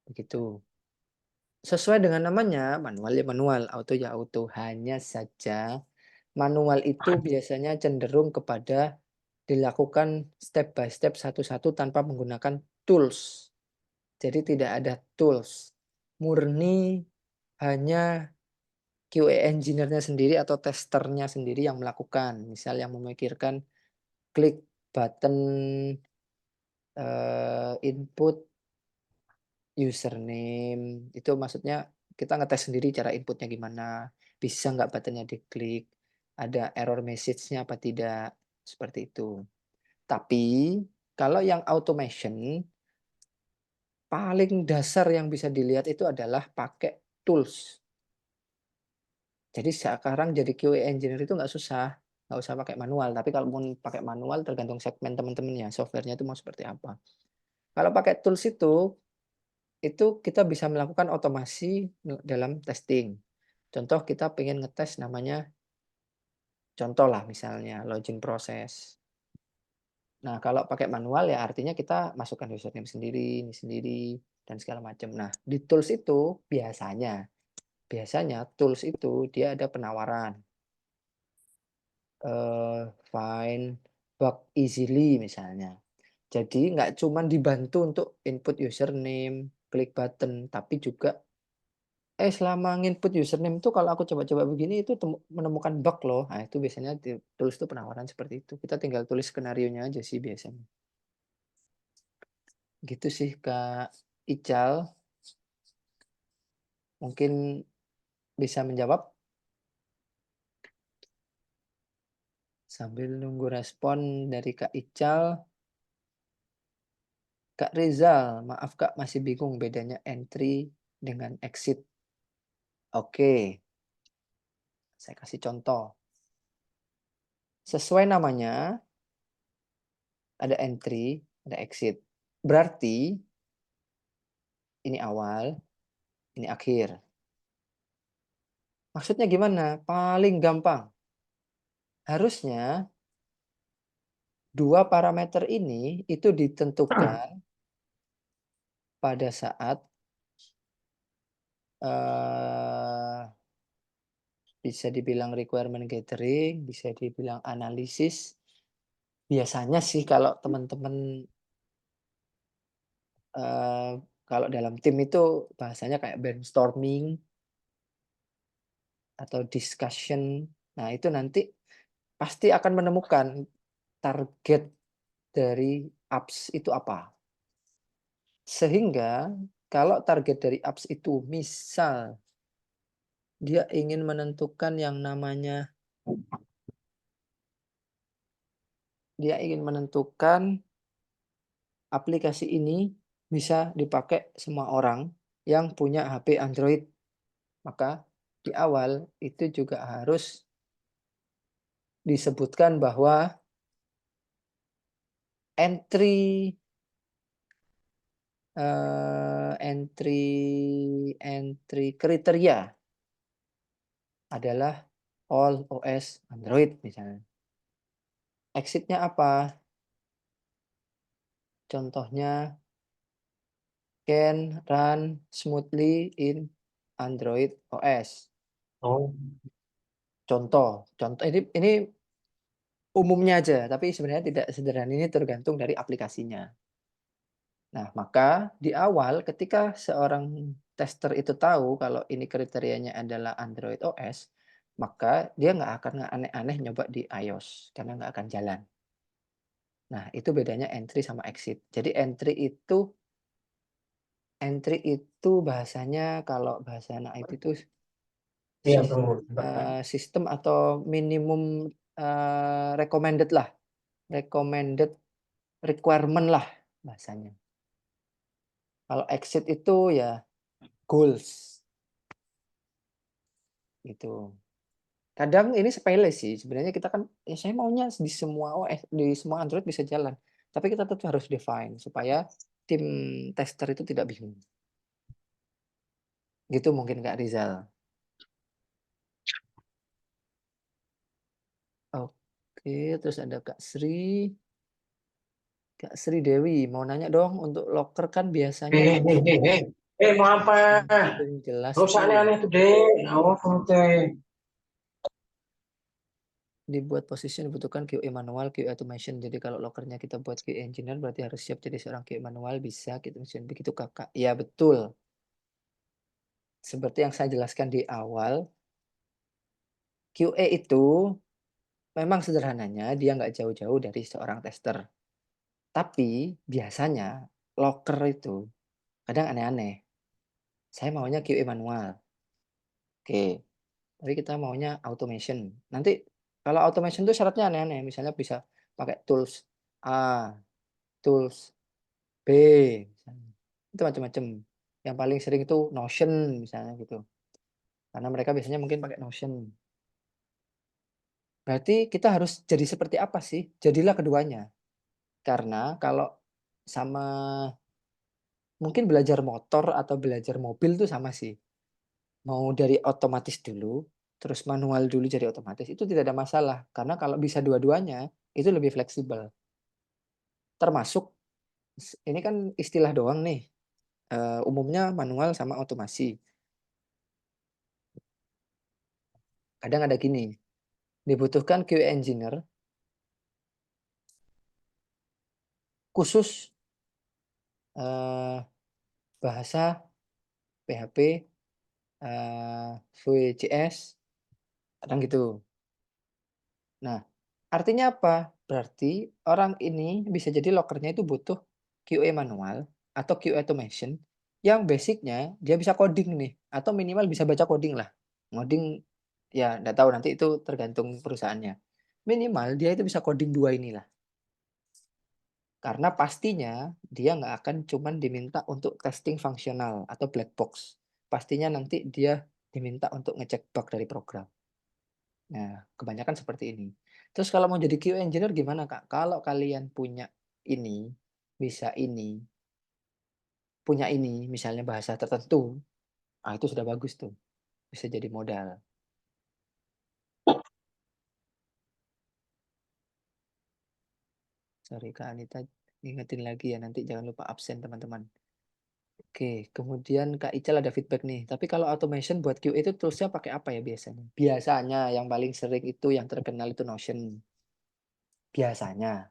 begitu. Sesuai dengan namanya, manual ya manual, auto ya auto. Hanya saja manual itu biasanya cenderung kepada dilakukan step by step satu-satu tanpa menggunakan tools. Jadi tidak ada tools. Murni hanya QA engineer-nya sendiri atau testernya sendiri yang melakukan. Misal yang memikirkan klik button, input username, itu maksudnya kita ngetes sendiri cara inputnya gimana, bisa nggak buttonnya diklik, ada error message-nya apa tidak, seperti itu. Tapi kalau yang automation, paling dasar yang bisa dilihat itu adalah pakai tools. Jadi sekarang jadi QA engineer itu nggak susah, nggak usah pakai manual. Tapi kalau mau pakai manual tergantung segmen teman-temannya, software-nya itu mau seperti apa. Kalau pakai tools itu kita bisa melakukan otomasi dalam testing. Contoh kita pengen ngetes namanya, contoh lah misalnya login proses. Nah, kalau pakai manual ya artinya kita masukkan username sendiri, ini sendiri, dan segala macam. Nah, di tools itu biasanya tools itu dia ada penawaran, find bug easily misalnya. Jadi nggak cuma dibantu untuk input username, klik button, tapi juga selama nginput username itu kalau aku coba-coba begini itu menemukan bug loh. Nah, itu biasanya di tools itu penawaran seperti itu. Kita tinggal tulis skenarionya aja sih biasanya. Gitu sih Kak Ical, mungkin bisa menjawab sambil nunggu respon dari Kak Ical. Kak Rizal, maaf Kak masih bingung bedanya entry dengan exit. Oke, saya kasih contoh. Sesuai namanya, ada entry, ada exit. Berarti ini awal, ini akhir. Maksudnya gimana? Paling gampang. Harusnya 2 parameter ini itu ditentukan pada saat, eee, bisa dibilang requirement gathering, bisa dibilang analisis. Biasanya sih kalau teman-teman, eee, kalau dalam tim itu bahasanya kayak brainstorming atau discussion. Nah, itu nanti pasti akan menemukan target dari apps itu apa. Sehingga kalau target dari apps itu misal dia ingin menentukan yang namanya, dia ingin menentukan aplikasi ini bisa dipakai semua orang yang punya HP Android, maka di awal itu juga harus disebutkan bahwa entry, entry entry kriteria adalah all OS Android misalnya. Exit-nya apa? Contohnya can run smoothly in Android OS. Oh, Contoh contoh ini umumnya aja, tapi sebenarnya tidak sederhana, ini tergantung dari aplikasinya. Nah, maka di awal ketika seorang tester itu tahu kalau ini kriterianya adalah Android OS, maka dia nggak akan aneh-aneh nyoba di iOS, karena nggak akan jalan. Nah, itu bedanya entry sama exit. Jadi entry itu Entry itu bahasanya kalau bahasa anak IT itu Iya, tunggu. Bentar, Pak. sistem atau minimum recommended lah, recommended requirement lah bahasanya. Kalau exit itu ya goals gitu. Kadang ini sepele sih sebenarnya, kita kan ya saya maunya di semua OS, di semua Android bisa jalan, tapi kita tetap harus define supaya tim tester itu tidak bingung. Gitu mungkin Kak Rizal. Oke, terus ada Kak Sri. Kak Sri Dewi mau nanya dong, untuk locker kan biasanya Eh, eh, eh, eh. Mau apa? langsung jelas Gak usah tuh aneh-aneh tuh, Dek. Awas, santai. dibuat position dibutuhkan QA manual, QA automation. Jadi kalau lockernya kita buat QA engineer berarti harus siap jadi seorang QA manual, bisa kita automation. Begitu Kakak. Ya betul. Seperti yang saya jelaskan di awal, QA itu memang sederhananya dia nggak jauh-jauh dari seorang tester. Tapi biasanya locker itu kadang aneh-aneh. Saya maunya QA manual. Oke, tapi kita maunya automation. Nanti kalau automation itu syaratnya aneh-aneh. Misalnya bisa pakai tools A, tools B, misalnya. Itu macam-macam. Yang paling sering itu Notion misalnya gitu. Karena mereka biasanya mungkin pakai Notion. Berarti kita harus jadi seperti apa sih? Jadilah keduanya. Karena kalau sama mungkin belajar motor atau belajar mobil itu sama sih. Mau dari otomatis dulu, terus manual dulu jadi otomatis, itu tidak ada masalah. Karena kalau bisa dua-duanya, itu lebih fleksibel. Termasuk, ini kan istilah doang nih, umumnya manual sama otomasi. Kadang ada gini, dibutuhkan QA engineer khusus bahasa PHP, Vue.js, kadang gitu. Nah, artinya apa? Berarti orang ini bisa jadi lockernya itu butuh QA manual atau QA automation yang basicnya dia bisa coding nih, atau minimal bisa baca coding lah. Ngoding ya nggak tahu, nanti itu tergantung perusahaannya. Minimal dia itu bisa coding dua inilah. Karena pastinya dia nggak akan cuman diminta untuk testing fungsional atau black box. Pastinya nanti dia diminta untuk ngecek bug dari program. Nah, kebanyakan seperti ini. Terus kalau mau jadi QA engineer gimana, Kak? Kalau kalian punya ini, bisa ini, punya ini, misalnya bahasa tertentu, itu sudah bagus tuh. Bisa jadi modal. Sorry Kak Anita, ingetin lagi ya, nanti jangan lupa absen teman-teman. Oke, kemudian Kak Ical ada feedback nih. Tapi kalau automation buat QA itu toolsnya pakai apa ya biasanya? Biasanya yang paling sering itu yang terkenal itu Notion. Biasanya.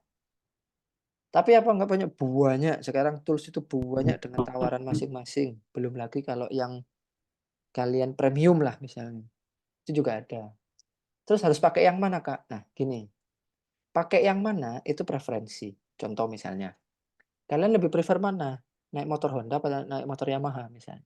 Tapi apa nggak banyak? Banyak. Sekarang tools itu banyak dengan tawaran masing-masing. Belum lagi kalau yang kalian premium lah misalnya. Itu juga ada. Terus harus pakai yang mana, Kak? Nah, gini. Pakai yang mana itu preferensi. Contoh misalnya. Kalian lebih prefer mana? Naik motor Honda atau naik motor Yamaha misalnya?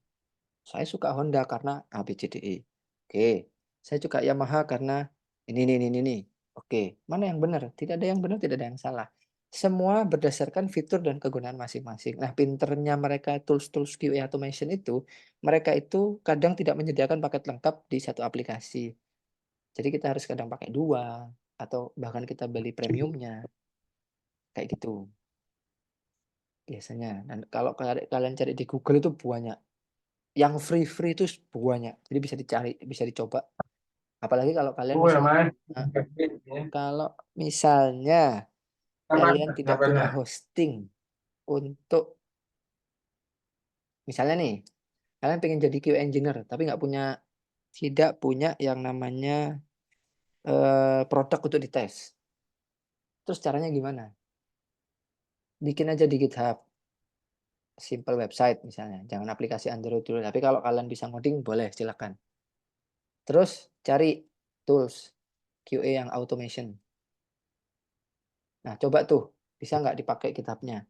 Saya suka Honda karena A, B, C, D, E. Oke. Saya suka Yamaha karena ini. Oke. Mana yang benar? Tidak ada yang benar, tidak ada yang salah. Semua berdasarkan fitur dan kegunaan masing-masing. Nah, pinternya mereka tools-tools QA automation itu, mereka itu kadang tidak menyediakan paket lengkap di satu aplikasi. Jadi kita harus kadang pakai dua, atau bahkan kita beli premiumnya. Kayak gitu biasanya. Dan kalau kalian cari di Google itu banyak. Yang free-free itu banyak. Jadi bisa dicari, bisa dicoba. Apalagi kalau kalian Tunggu ya, misalnya, Mas. eh, kalau misalnya Sabar, kalian tidak sabar punya ya. hosting untuk, misalnya nih, kalian pengen jadi QA engineer, tapi tidak punya yang namanya produk untuk dites. Terus caranya gimana? Bikin aja di GitHub, simple website misalnya. Jangan aplikasi Android dulu. Tapi kalau kalian bisa ngoding, boleh, silakan. Terus cari tools QA yang automation. Nah, coba tuh, bisa nggak dipakai GitHub-nya?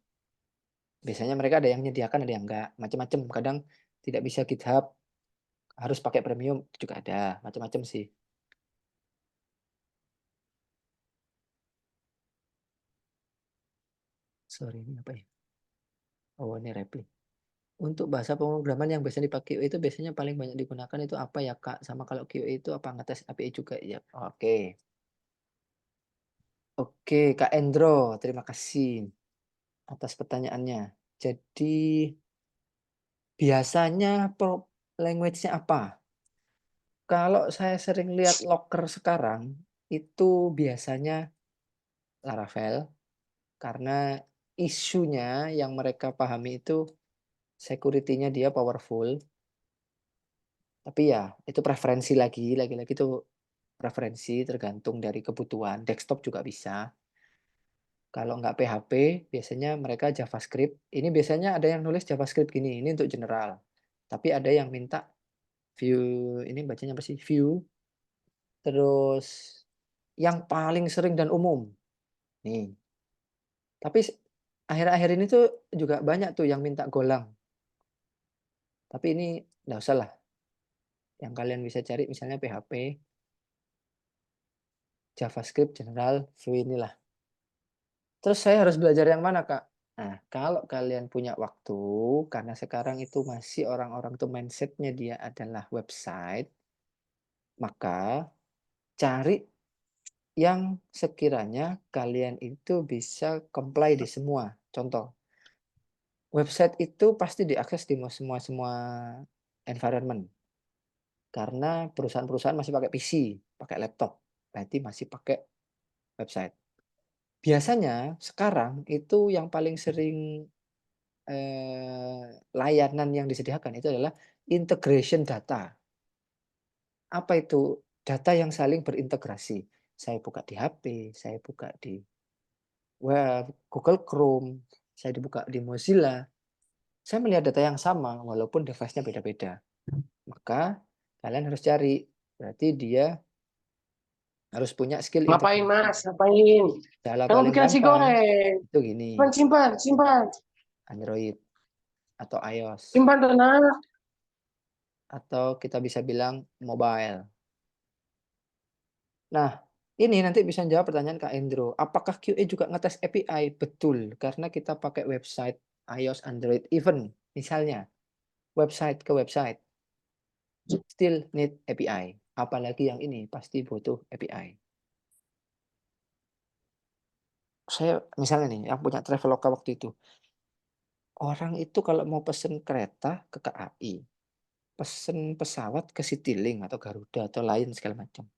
Biasanya mereka ada yang menyediakan, ada yang enggak, macam-macam. Kadang tidak bisa GitHub, harus pakai premium, itu juga ada, macam-macam sih. Sorry, ini apa ya? Oh, ini reply. Untuk bahasa pemrograman yang biasanya dipakai QA itu biasanya paling banyak digunakan itu apa ya, Kak? Sama kalau QA itu apa ngetes API juga ya? Oke. Oke, Kak Endro, terima kasih atas pertanyaannya. Jadi biasanya language-nya apa? Kalau saya sering lihat Locker sekarang itu biasanya Laravel karena isunya yang mereka pahami itu security-nya dia powerful. Tapi ya itu preferensi lagi-lagi itu preferensi tergantung dari kebutuhan. Desktop juga bisa. Kalau nggak PHP, biasanya mereka JavaScript. Ini biasanya ada yang nulis JavaScript gini, ini untuk general. Tapi ada yang minta view, ini bacanya apa sih? View. Terus yang paling sering dan umum. Nih. Tapi akhir-akhir ini tuh juga banyak tuh yang minta Golang. Tapi ini nggak usah lah. Yang kalian bisa cari misalnya PHP, JavaScript, general, view inilah. Terus saya harus belajar yang mana, Kak? Nah, kalau kalian punya waktu, karena sekarang itu masih orang-orang tuh mindset-nya dia adalah website, maka cari yang sekiranya kalian itu bisa comply di semua. Contoh, website itu pasti diakses di semua environment. Karena perusahaan-perusahaan masih pakai PC, pakai laptop. Berarti masih pakai website. Biasanya sekarang itu yang paling sering layanan yang disediakan itu adalah integration data. Apa itu? Data yang saling berintegrasi. Saya buka di HP, saya buka di web, Google Chrome, saya dibuka di Mozilla. Saya melihat data yang sama walaupun device-nya beda-beda. Maka kalian harus cari. Berarti dia harus punya skill Ngapain integrasi. Mas? Ngapain? Cara Kamu paling bikin nasi gampang goreng. itu gini, Simpan, simpan, simpan. Android atau iOS. Simpan tenang. Atau kita bisa bilang mobile. Nah, ini nanti bisa jawab pertanyaan Kak Endro. Apakah QA juga ngetes API? Betul, karena kita pakai website iOS, Android, even misalnya website ke website, still need API. Apalagi yang ini pasti butuh API. Saya misalnya nih, yang punya Traveloka waktu itu, orang itu kalau mau pesen kereta ke KAI, pesen pesawat ke Citylink atau Garuda atau lain segala macam.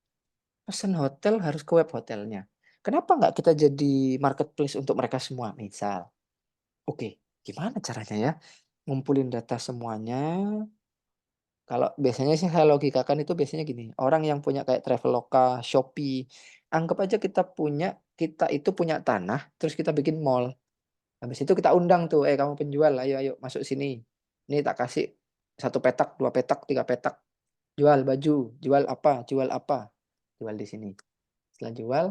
Pesen hotel harus ke web hotelnya. Kenapa nggak kita jadi marketplace untuk mereka semua? Misal, oke, gimana caranya ya? Ngumpulin data semuanya. Kalau biasanya sih saya logikakan itu biasanya gini, orang yang punya kayak Traveloka, Shopee, anggap aja kita itu punya tanah, terus kita bikin mall. Habis itu kita undang tuh, kamu penjual, ayo ayo masuk sini. Ini tak kasih 1 petak, 2 petak, 3 petak. Jual baju, jual apa, jual di sini. Setelah jual,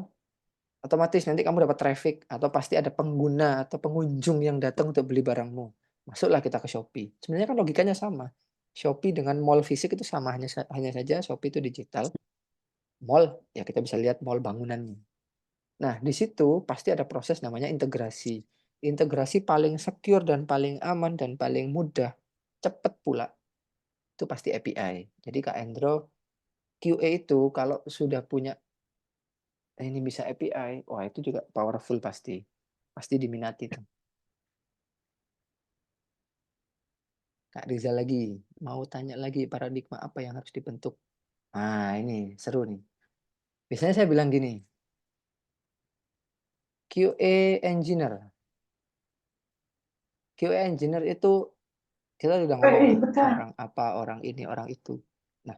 otomatis nanti kamu dapat traffic atau pasti ada pengguna atau pengunjung yang datang untuk beli barangmu. Masuklah kita ke Shopee. Sebenarnya kan logikanya sama. Shopee dengan mall fisik itu sama, hanya saja Shopee itu digital. Mall ya kita bisa lihat mall bangunannya. Nah, di situ pasti ada proses namanya integrasi. Integrasi paling secure dan paling aman dan paling mudah, cepat pula, itu pasti API. Jadi Kak Endro, QA itu kalau sudah punya ini bisa API, wah itu juga powerful pasti. Pasti diminati tuh. Kak Riza lagi, mau tanya lagi paradigma apa yang harus dibentuk? Nah, ini seru nih. Biasanya saya bilang gini, QA engineer. QA engineer itu kita udah ngomong nih, Bentar. orang apa, orang ini, orang itu. Nah,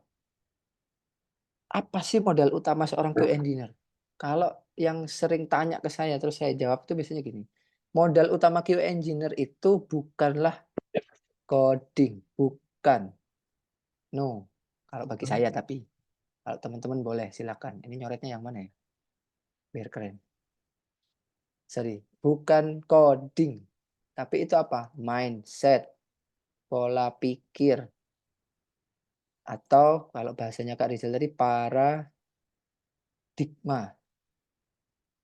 apa sih modal utama seorang QA engineer? Kalau yang sering tanya ke saya terus saya jawab itu biasanya gini. Modal utama QA engineer itu bukanlah coding, bukan. No. Kalau bagi saya tapi kalau teman-teman boleh silakan. Ini nyoretnya yang mana ya? Biar keren. Sorry, bukan coding. Tapi itu apa? Mindset, pola pikir, atau kalau bahasanya Kak Rizal tadi paradigma.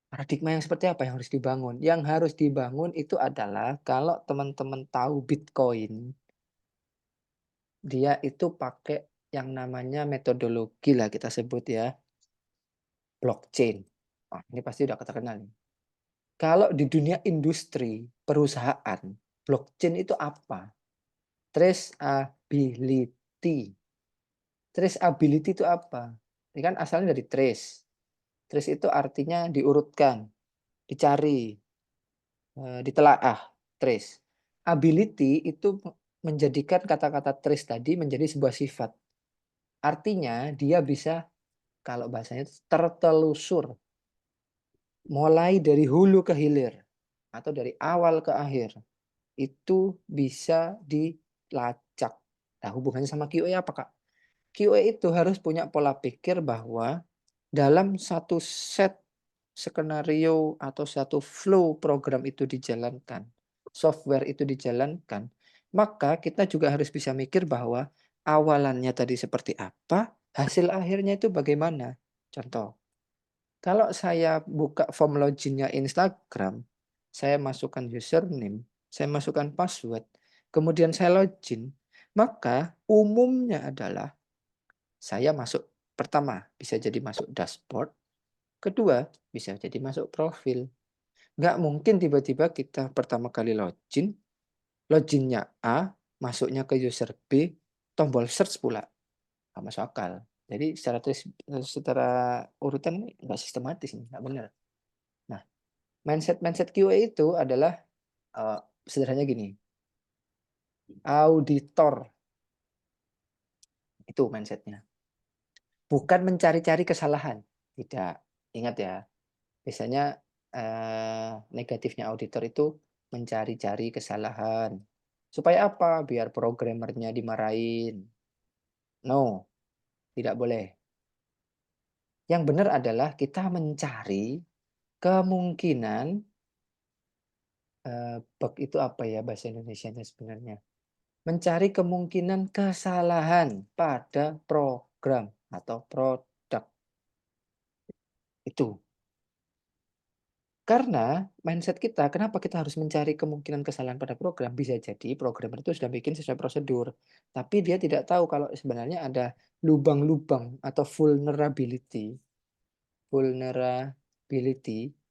Paradigma yang seperti apa yang harus dibangun? Yang harus dibangun itu adalah kalau teman-teman tahu Bitcoin, dia itu pakai yang namanya metodologi lah kita sebut ya, blockchain. Wah, ini pasti udah terkenal nih. Kalau di dunia industri, perusahaan, blockchain itu apa? Traceability. Traceability itu apa? Ini kan asalnya dari trace. Trace itu artinya diurutkan, dicari, ditelaah, trace. Ability itu menjadikan kata-kata trace tadi menjadi sebuah sifat. Artinya dia bisa, kalau bahasanya tertelusur, mulai dari hulu ke hilir atau dari awal ke akhir. Itu bisa dilacak. Nah, hubungannya sama QA apa, Kak? QA itu harus punya pola pikir bahwa dalam satu set skenario atau satu flow program itu dijalankan, software itu dijalankan, maka kita juga harus bisa mikir bahwa awalannya tadi seperti apa, hasil akhirnya itu bagaimana. Contoh, kalau saya buka form login-nya Instagram, saya masukkan username, saya masukkan password, kemudian saya login, maka umumnya adalah saya masuk pertama bisa jadi masuk dashboard, kedua bisa jadi masuk profil. Nggak mungkin tiba-tiba kita pertama kali login, loginnya A, masuknya ke user B, tombol search pula. Nggak masuk akal. Jadi secara urutan ini nggak sistematis, nggak benar. Nah, mindset QA itu adalah sederhananya gini, auditor itu mindsetnya. Bukan mencari-cari kesalahan. Tidak. Ingat ya, biasanya negatifnya auditor itu mencari-cari kesalahan. Supaya apa? Biar programmernya dimarahin. No, tidak boleh. Yang benar adalah kita mencari kemungkinan, bug itu apa ya bahasa Indonesianya sebenarnya? Mencari kemungkinan kesalahan pada program atau produk itu. Karena mindset kita, kenapa kita harus mencari kemungkinan kesalahan pada program? Bisa jadi programmer itu sudah bikin sesuai prosedur, tapi dia tidak tahu kalau sebenarnya ada lubang-lubang atau vulnerability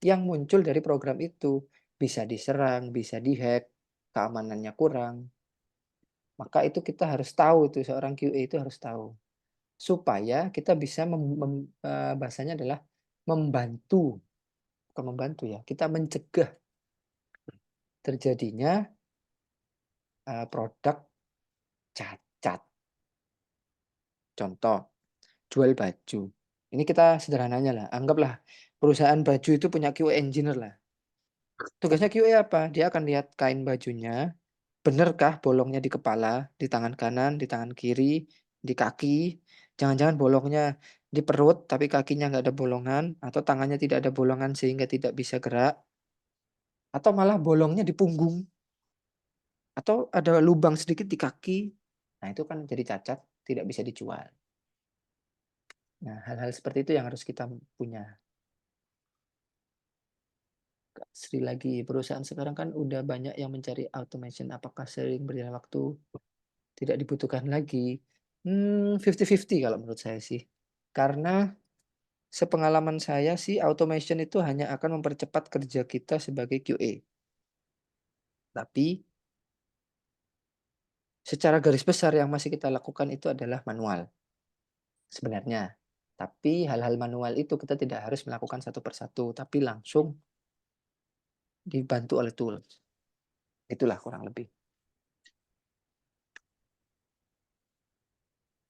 yang muncul dari program itu. Bisa diserang, bisa dihack, keamanannya kurang. Maka itu kita harus tahu, itu seorang QA itu harus tahu. Supaya kita bisa bahasanya adalah membantu, bukan membantu ya, kita mencegah terjadinya produk cacat. Contoh, jual baju. Ini kita sederhananya lah, anggaplah perusahaan baju itu punya QA engineer lah. Tugasnya QA apa? Dia akan lihat kain bajunya, benarkah bolongnya di kepala, di tangan kanan, di tangan kiri, di kaki. Jangan-jangan bolongnya di perut tapi kakinya nggak ada bolongan, atau tangannya tidak ada bolongan sehingga tidak bisa gerak, atau malah bolongnya di punggung, atau ada lubang sedikit di kaki. Nah, itu kan jadi cacat, tidak bisa dijual. Nah, hal-hal seperti itu yang harus kita punya. Sri lagi, perusahaan sekarang kan udah banyak yang mencari automation. Apakah sering berjalan waktu tidak dibutuhkan lagi? 50-50 kalau menurut saya sih. Karena sepengalaman saya sih automation itu hanya akan mempercepat kerja kita sebagai QA. Tapi secara garis besar yang masih kita lakukan itu adalah manual sebenarnya. Tapi hal-hal manual itu kita tidak harus melakukan satu persatu, tapi langsung dibantu oleh tools. Itulah kurang lebih.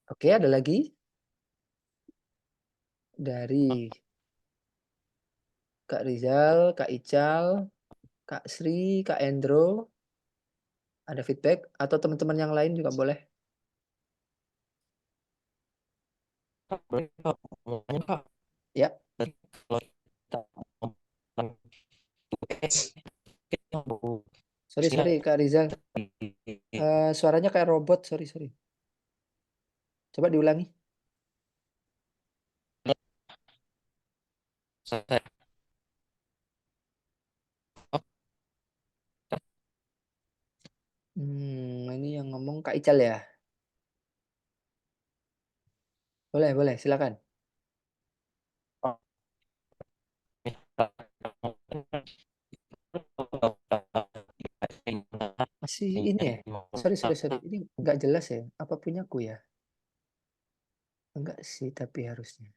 Oke, ada lagi dari Kak Rizal, Kak Ical, Kak Sri, Kak Endro. Ada feedback atau teman-teman yang lain juga boleh. Boleh Kak, mau tanya Kak, Ya, tadi kalau kita ngomong QA, Sorry Kak Rizal. Suaranya kayak robot, sorry. Coba diulangi. Ini yang ngomong Kak Ical ya? Boleh, silakan. Masih ini ya? Sorry. Ini nggak jelas ya? Apa punyaku ya? Enggak sih, tapi harusnya.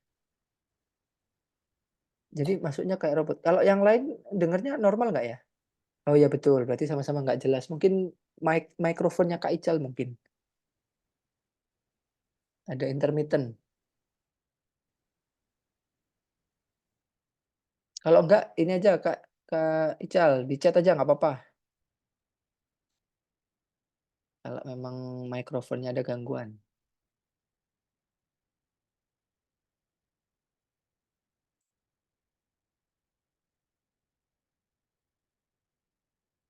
Jadi masuknya kayak robot. Kalau yang lain dengarnya normal nggak ya? Oh ya betul, berarti sama-sama nggak jelas. Mungkin mikrofonnya Kak Ical mungkin. Ada intermittent. Kalau enggak, ini aja Kak Ical, di chat aja nggak apa-apa. Kalau memang mikrofonnya ada gangguan.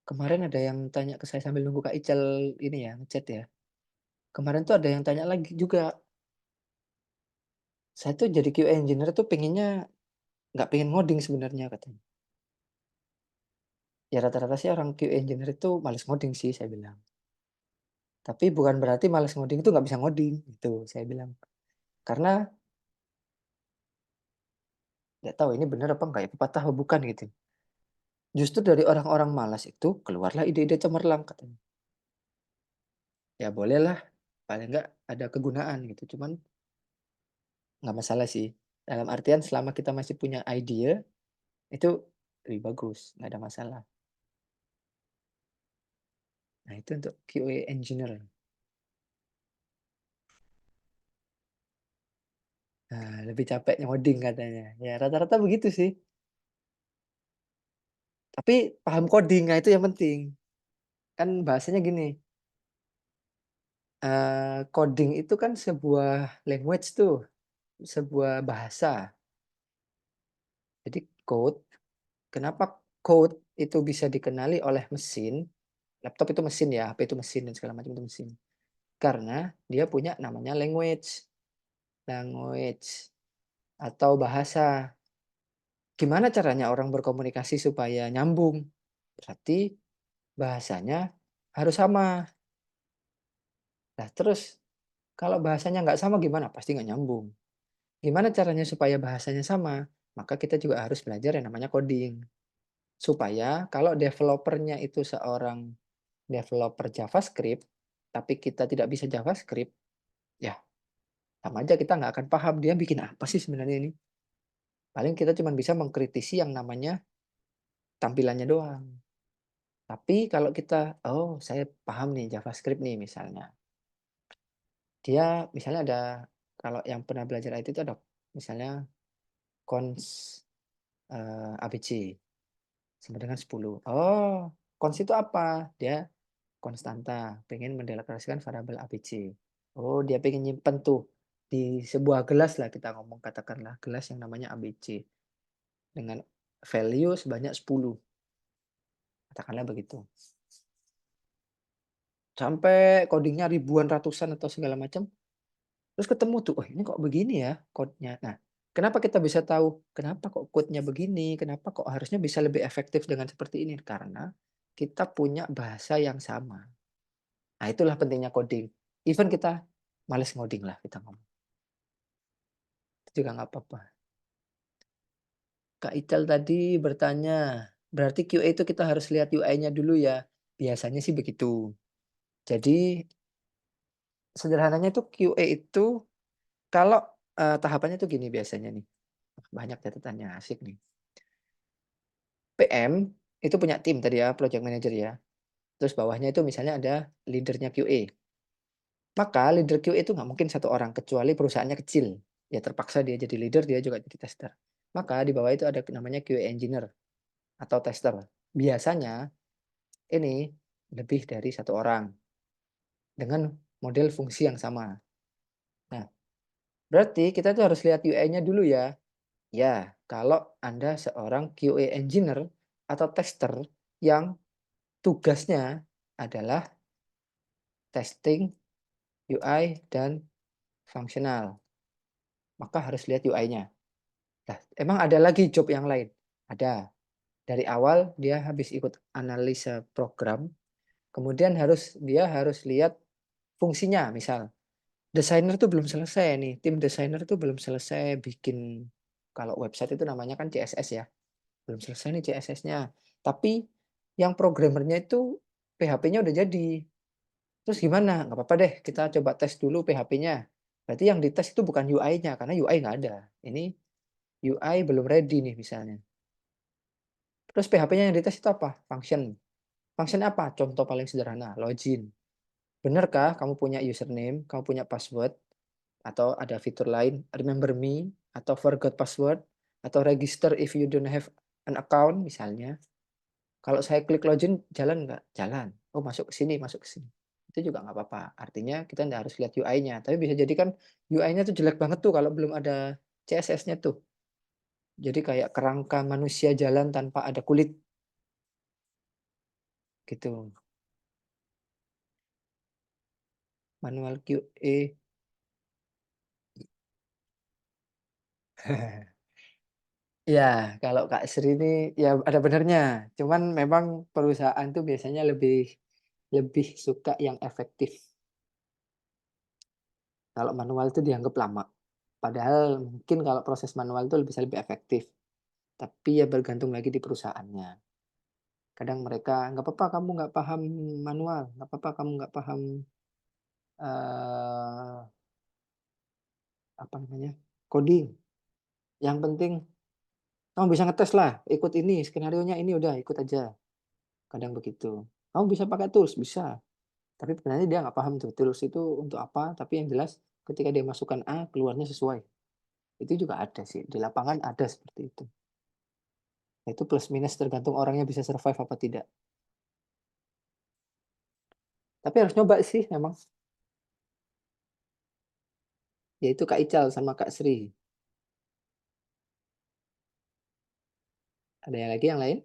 Kemarin ada yang tanya ke saya sambil nunggu Kak Ical ini ya, ngechat ya. Kemarin tuh ada yang tanya lagi juga. Saya tuh jadi QA engineer tuh pengennya nggak pengen ngoding sebenarnya katanya. Ya rata-rata sih orang QA engineer itu males ngoding sih saya bilang. Tapi bukan berarti males ngoding itu nggak bisa ngoding gitu saya bilang. Karena nggak tahu ini benar apa nggak ya, pepatah atau bukan gitu. Justru dari orang-orang malas itu keluarlah ide-ide cemerlang katanya. Ya bolehlah, paling nggak ada kegunaan gitu. Cuman nggak masalah sih. Dalam artian selama kita masih punya ide, itu lebih bagus, nggak ada masalah. Nah itu untuk QA engineer. Nah, lebih capek ngoding katanya. Ya rata-rata begitu sih. Tapi paham coding, nah itu yang penting. Kan bahasanya gini, coding itu kan sebuah language tuh, sebuah bahasa. Jadi kenapa code itu bisa dikenali oleh mesin, laptop itu mesin ya, HP itu mesin dan segala macam itu mesin. Karena dia punya namanya language atau bahasa. Gimana caranya orang berkomunikasi supaya nyambung? Berarti bahasanya harus sama. Nah terus kalau bahasanya nggak sama gimana? Pasti nggak nyambung. Gimana caranya supaya bahasanya sama? Maka kita juga harus belajar yang namanya coding. Supaya kalau developernya itu seorang developer JavaScript, tapi kita tidak bisa JavaScript, ya sama aja kita nggak akan paham dia bikin apa sih sebenarnya ini. Paling kita cuma bisa mengkritisi yang namanya tampilannya doang. Tapi kalau kita, oh saya paham nih JavaScript nih misalnya. Dia misalnya ada, kalau yang pernah belajar IT itu ada misalnya cons ABC sama dengan 10. Oh, cons itu apa? Dia konstanta, pengen mendeklarasikan variabel ABC. Oh, dia pengen nyimpen tuh di sebuah gelas lah kita ngomong katakanlah gelas yang namanya ABC dengan value sebanyak 10. Katakanlah begitu. Sampai codingnya ribuan, ratusan atau segala macam. Terus ketemu tuh, oh ini kok begini ya code-nya. Nah, kenapa kita bisa tahu kenapa kok code-nya begini, kenapa kok harusnya bisa lebih efektif dengan seperti ini? Karena kita punya bahasa yang sama. Nah, itulah pentingnya coding. Even kita males ngoding lah kita ngomong. Itu juga nggak apa-apa. Kak Ical tadi bertanya, berarti QA itu kita harus lihat UI-nya dulu ya. Biasanya sih begitu. Jadi sederhananya itu QA itu kalau tahapannya tuh gini biasanya nih. Banyak catatannya asik nih. PM itu punya tim tadi ya, project manager ya. Terus bawahnya itu misalnya ada leadernya QA. Maka leader QA itu nggak mungkin satu orang kecuali perusahaannya kecil. Ya terpaksa dia jadi leader, dia juga jadi tester. Maka di bawah itu ada namanya QA engineer atau tester. Biasanya ini lebih dari satu orang dengan model fungsi yang sama. Nah, berarti kita tuh harus lihat UI-nya dulu ya. Ya, kalau Anda seorang QA engineer atau tester yang tugasnya adalah testing UI dan fungsional. Maka harus lihat UI-nya. Nah, emang ada lagi job yang lain? Ada. Dari awal dia habis ikut analisa program, kemudian dia harus lihat fungsinya. Misal, desainer tuh belum selesai nih, tim desainer tuh belum selesai bikin, kalau website itu namanya kan CSS ya, belum selesai nih CSS-nya. Tapi yang programmernya itu PHP-nya udah jadi. Terus gimana? Nggak apa-apa deh, kita coba tes dulu PHP-nya. Berarti yang dites itu bukan UI-nya, karena UI nggak ada. Ini UI belum ready nih misalnya. Terus PHP-nya yang dites itu apa? Function. Function apa? Contoh paling sederhana, login. Benarkah kamu punya username, kamu punya password, atau ada fitur lain, remember me, atau forgot password, atau register if you don't have an account misalnya. Kalau saya klik login, jalan nggak? Jalan. Oh, masuk ke sini, masuk ke sini. Itu juga nggak apa-apa. Artinya kita nggak harus lihat UI-nya. Tapi bisa jadi kan UI-nya tuh jelek banget tuh kalau belum ada CSS-nya tuh. Jadi kayak kerangka manusia jalan tanpa ada kulit. Gitu. Manual QA. Ya, kalau Kak Sri ini ya ada benernya. Cuman memang perusahaan tuh biasanya lebih lebih suka yang efektif. Kalau manual itu dianggap lama. Padahal mungkin kalau proses manual itu bisa lebih efektif. Tapi ya bergantung lagi di perusahaannya. Kadang mereka, nggak apa-apa kamu nggak paham manual, nggak apa-apa kamu nggak paham eh, apa namanya coding. Yang penting kamu bisa ngetes lah, ikut ini skenario-nya ini udah ikut aja. Kadang begitu. Kamu bisa pakai tools, bisa. Tapi sebenarnya dia nggak paham tuh tools itu untuk apa. Tapi yang jelas ketika dia masukkan A, keluarnya sesuai. Itu juga ada sih. Di lapangan ada seperti itu. Itu plus minus tergantung orangnya bisa survive apa tidak. Tapi harus nyoba sih memang. Yaitu Kak Ical sama Kak Sri. Ada yang lagi yang lain?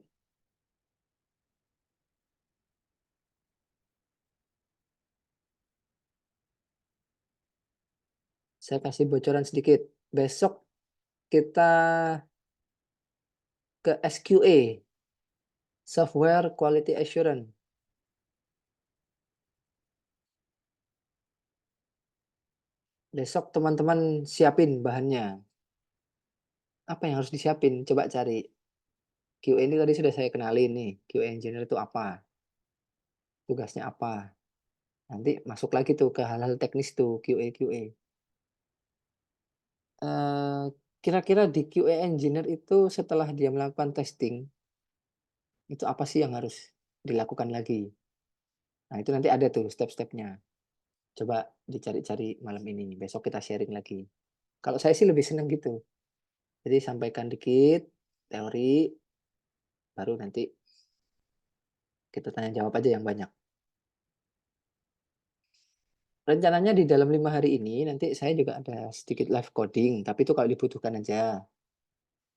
Saya kasih bocoran sedikit. Besok kita ke SQA, Software Quality Assurance. Besok teman-teman siapin bahannya. Apa yang harus disiapin? Coba cari. QA ini tadi sudah saya kenalin nih. QA Engineer itu apa? Tugasnya apa? Nanti masuk lagi tuh ke hal-hal teknis tuh, QA, QA. Kira-kira di QA Engineer itu setelah dia melakukan testing, itu apa sih yang harus dilakukan lagi? Nah, itu nanti ada tuh step-stepnya. Coba dicari-cari malam ini. Besok kita sharing lagi. Kalau saya sih lebih senang gitu. Jadi sampaikan dikit teori, baru nanti kita tanya jawab aja yang banyak. Rencananya di dalam 5 hari ini nanti saya juga ada sedikit live coding, tapi itu kalau dibutuhkan aja.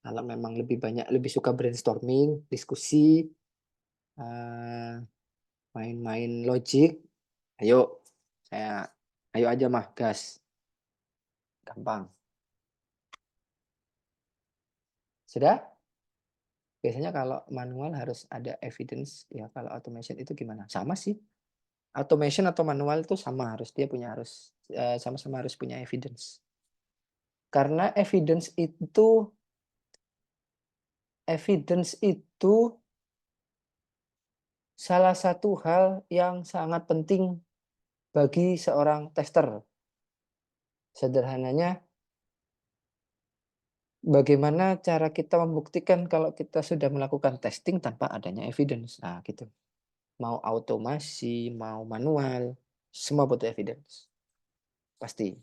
Kalau memang lebih banyak, lebih suka brainstorming, diskusi, main-main logik, ayo, saya, ayo aja mah, gas, gampang. Sudah? Biasanya kalau manual harus ada evidence, ya kalau automation itu gimana? Sama sih. Automation atau manual itu sama, harus sama-sama harus punya evidence. Karena evidence itu salah satu hal yang sangat penting bagi seorang tester. Sederhananya, bagaimana cara kita membuktikan kalau kita sudah melakukan testing tanpa adanya evidence. Nah, gitu. Mau automasi, mau manual, semua butuh evidence. Pasti.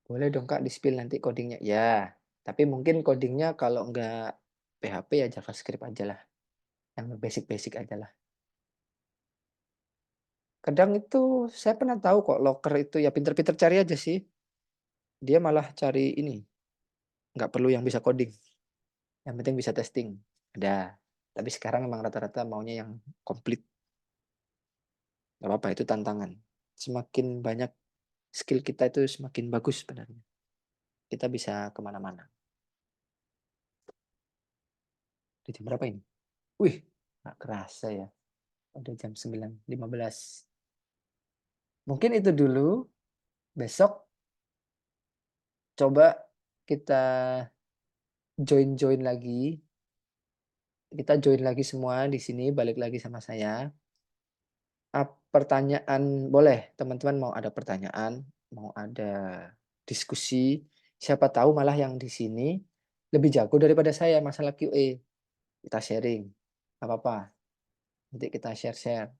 Boleh dong Kak di-spill nanti codingnya. Ya, tapi mungkin codingnya kalau nggak PHP ya JavaScript aja lah. Yang basic-basic aja lah. Kadang itu saya pernah tahu kok Locker itu ya pinter-pinter cari aja sih. Dia malah cari ini. Nggak perlu yang bisa coding. Yang penting bisa testing. Ada. Tapi sekarang memang rata-rata maunya yang komplit. Gak apa-apa, itu tantangan. Semakin banyak skill kita itu semakin bagus sebenarnya. Kita bisa kemana-mana. Di jam berapa ini? Wih, gak kerasa ya. Udah jam 9.15. Mungkin itu dulu. Besok coba kita join lagi. Kita join lagi semua di sini, balik lagi sama saya. Pertanyaan boleh, teman-teman mau ada pertanyaan, mau ada diskusi, siapa tahu malah yang di sini lebih jago daripada saya masalah QA. Kita sharing, nggak apa-apa. Nanti kita share-share.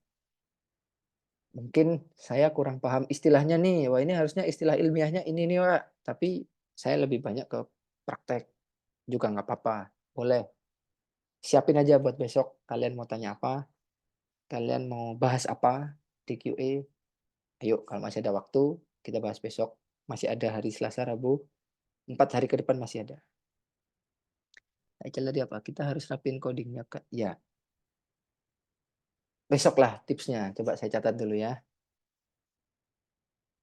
Mungkin saya kurang paham istilahnya nih. Wah, ini harusnya istilah ilmiahnya ini nih, Pak. Tapi saya lebih banyak ke praktek juga nggak apa-apa. Boleh. Siapin aja buat besok. Kalian mau tanya apa? Kalian mau bahas apa di QA? Ayo, kalau masih ada waktu, kita bahas besok. Masih ada hari Selasa, Rabu. 4 hari ke depan masih ada. Tadi apa? Kita harus rapin codingnya, Kak. Ya, besok lah tipsnya. Coba saya catat dulu ya.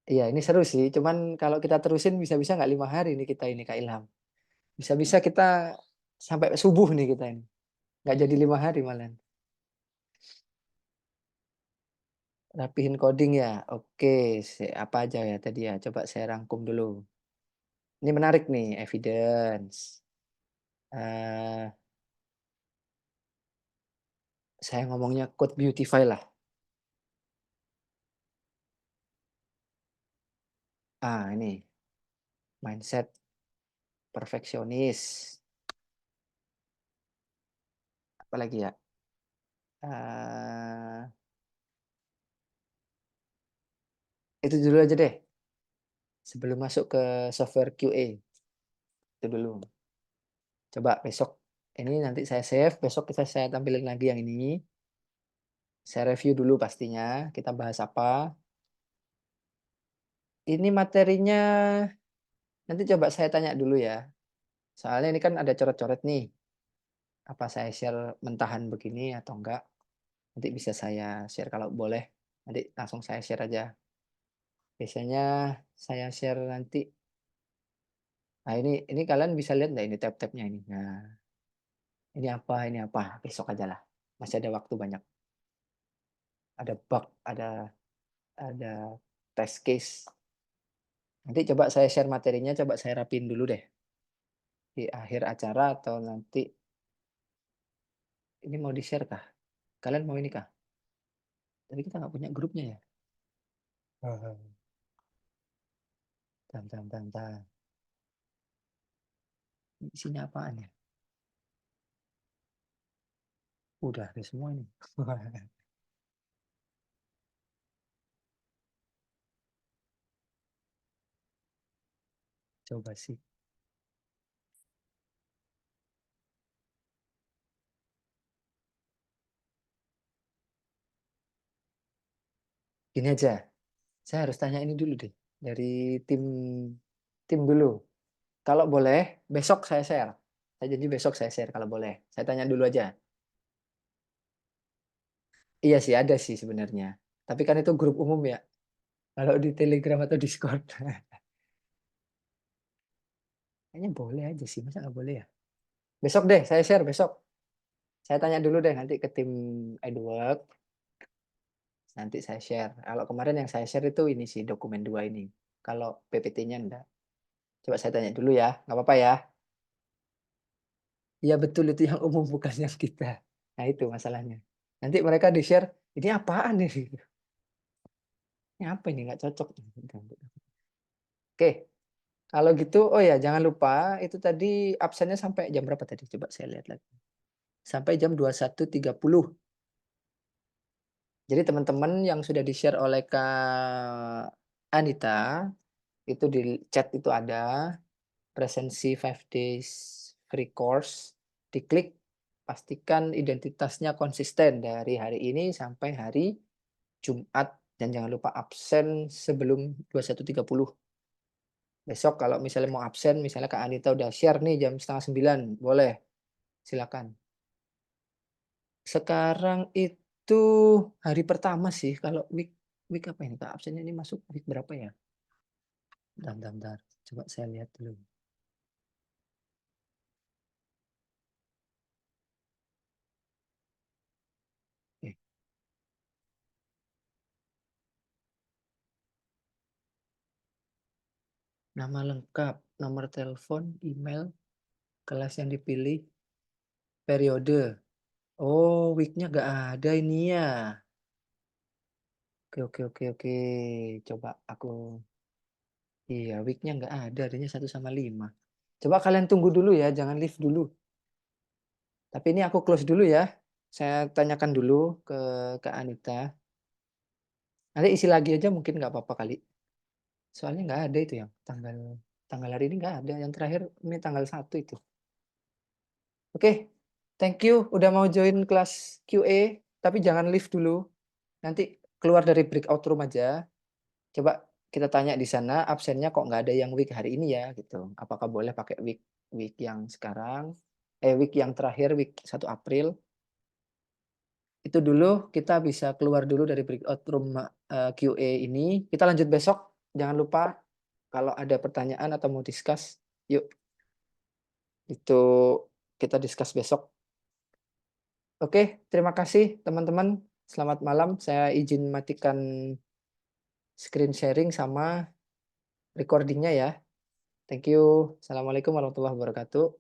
Iya, ini seru sih. Cuman kalau kita terusin bisa-bisa nggak 5 hari nih kita ini, Kak Ilham. Bisa-bisa kita sampai subuh nih kita ini. Nggak jadi 5 hari malah. Rapihin coding ya. Oke, apa aja ya tadi ya. Coba saya rangkum dulu. Ini menarik nih, evidence. Eh, saya ngomongnya code beautify lah. Ini mindset perfeksionis. Apalagi ya? Eh, itu dulu aja deh. Sebelum masuk ke software QA. Itu dulu. Coba besok. Ini nanti saya save. Besok saya tampilin lagi yang ini. Saya review dulu pastinya. Kita bahas apa. Ini materinya nanti coba saya tanya dulu ya. Soalnya ini kan ada coret-coret nih. Apa saya share mentahan begini atau enggak. Nanti bisa saya share kalau boleh. Nanti langsung saya share aja. Biasanya saya share nanti. Nah, ini kalian bisa lihat nggak ini tab-tabnya ini. Nah, ini apa. Besok aja lah. Masih ada waktu banyak. Ada bug, ada test case. Nanti coba saya share materinya, coba saya rapin dulu deh. Di akhir acara atau nanti ini mau di-share kah? Kalian mau ini kah? Tapi kita nggak punya grupnya ya. Bentar. Isinya apaan ya? Udah ada semua ini. Coba sih. Gini aja. Saya harus tanya ini dulu deh. Dari tim tim dulu. Kalau boleh, besok saya share. Saya janji besok saya share kalau boleh. Saya tanya dulu aja. Iya sih, ada sih sebenarnya. Tapi kan itu grup umum ya. Kalau di Telegram atau Discord. Kayaknya boleh aja sih. Masa nggak boleh ya? Besok deh, saya share besok. Saya tanya dulu deh nanti ke tim Edward. Nanti saya share. Kalau kemarin yang saya share itu ini sih dokumen 2 ini. Kalau PPT-nya enggak. Coba saya tanya dulu ya. Nggak apa-apa ya. Iya betul itu yang umum bukan yang kita. Nah itu masalahnya. Nanti mereka di-share, ini apaan nih? Ini apa ini nggak cocok. Oke, kalau gitu, oh ya jangan lupa itu tadi absennya sampai jam berapa tadi? Coba saya lihat lagi. Sampai jam 21.30. Jadi teman-teman yang sudah di-share oleh Kak Anita, itu di chat itu ada presensi 5 days free course. Diklik, pastikan identitasnya konsisten dari hari ini sampai hari Jumat. Dan jangan lupa absen sebelum 21.30. Besok kalau misalnya mau absen, misalnya Kak Anita udah share nih jam 8:30, boleh. Silakan. Sekarang itu hari pertama sih. Kalau week apa ini Kak? Absennya ini masuk week berapa ya? Bentar. Coba saya lihat dulu. Oke. Nama lengkap, nomor telepon, email, kelas yang dipilih, periode. Oh, weeknya nggak ada ini ya. Oke. Coba aku. Iya, weeknya nggak ada, adanya 1/5. Coba kalian tunggu dulu ya, jangan leave dulu. Tapi ini aku close dulu ya. Saya tanyakan dulu ke Kak Anita. Nanti isi lagi aja mungkin nggak apa-apa kali. Soalnya nggak ada itu yang tanggal hari ini nggak ada. Yang terakhir ini tanggal 1 itu. Oke, thank you udah mau join kelas QA. Tapi jangan leave dulu. Nanti keluar dari breakout room aja. Coba kita tanya di sana absennya kok nggak ada yang week hari ini ya gitu. Apakah boleh pakai week yang sekarang? Week yang terakhir week 1 April. Itu dulu kita bisa keluar dulu dari breakout room QA ini. Kita lanjut besok. Jangan lupa kalau ada pertanyaan atau mau discuss, yuk itu kita discuss besok. Oke, terima kasih teman-teman. Selamat malam. Saya izin matikan screen sharing sama recordingnya ya. Thank you. Assalamualaikum warahmatullahi wabarakatuh.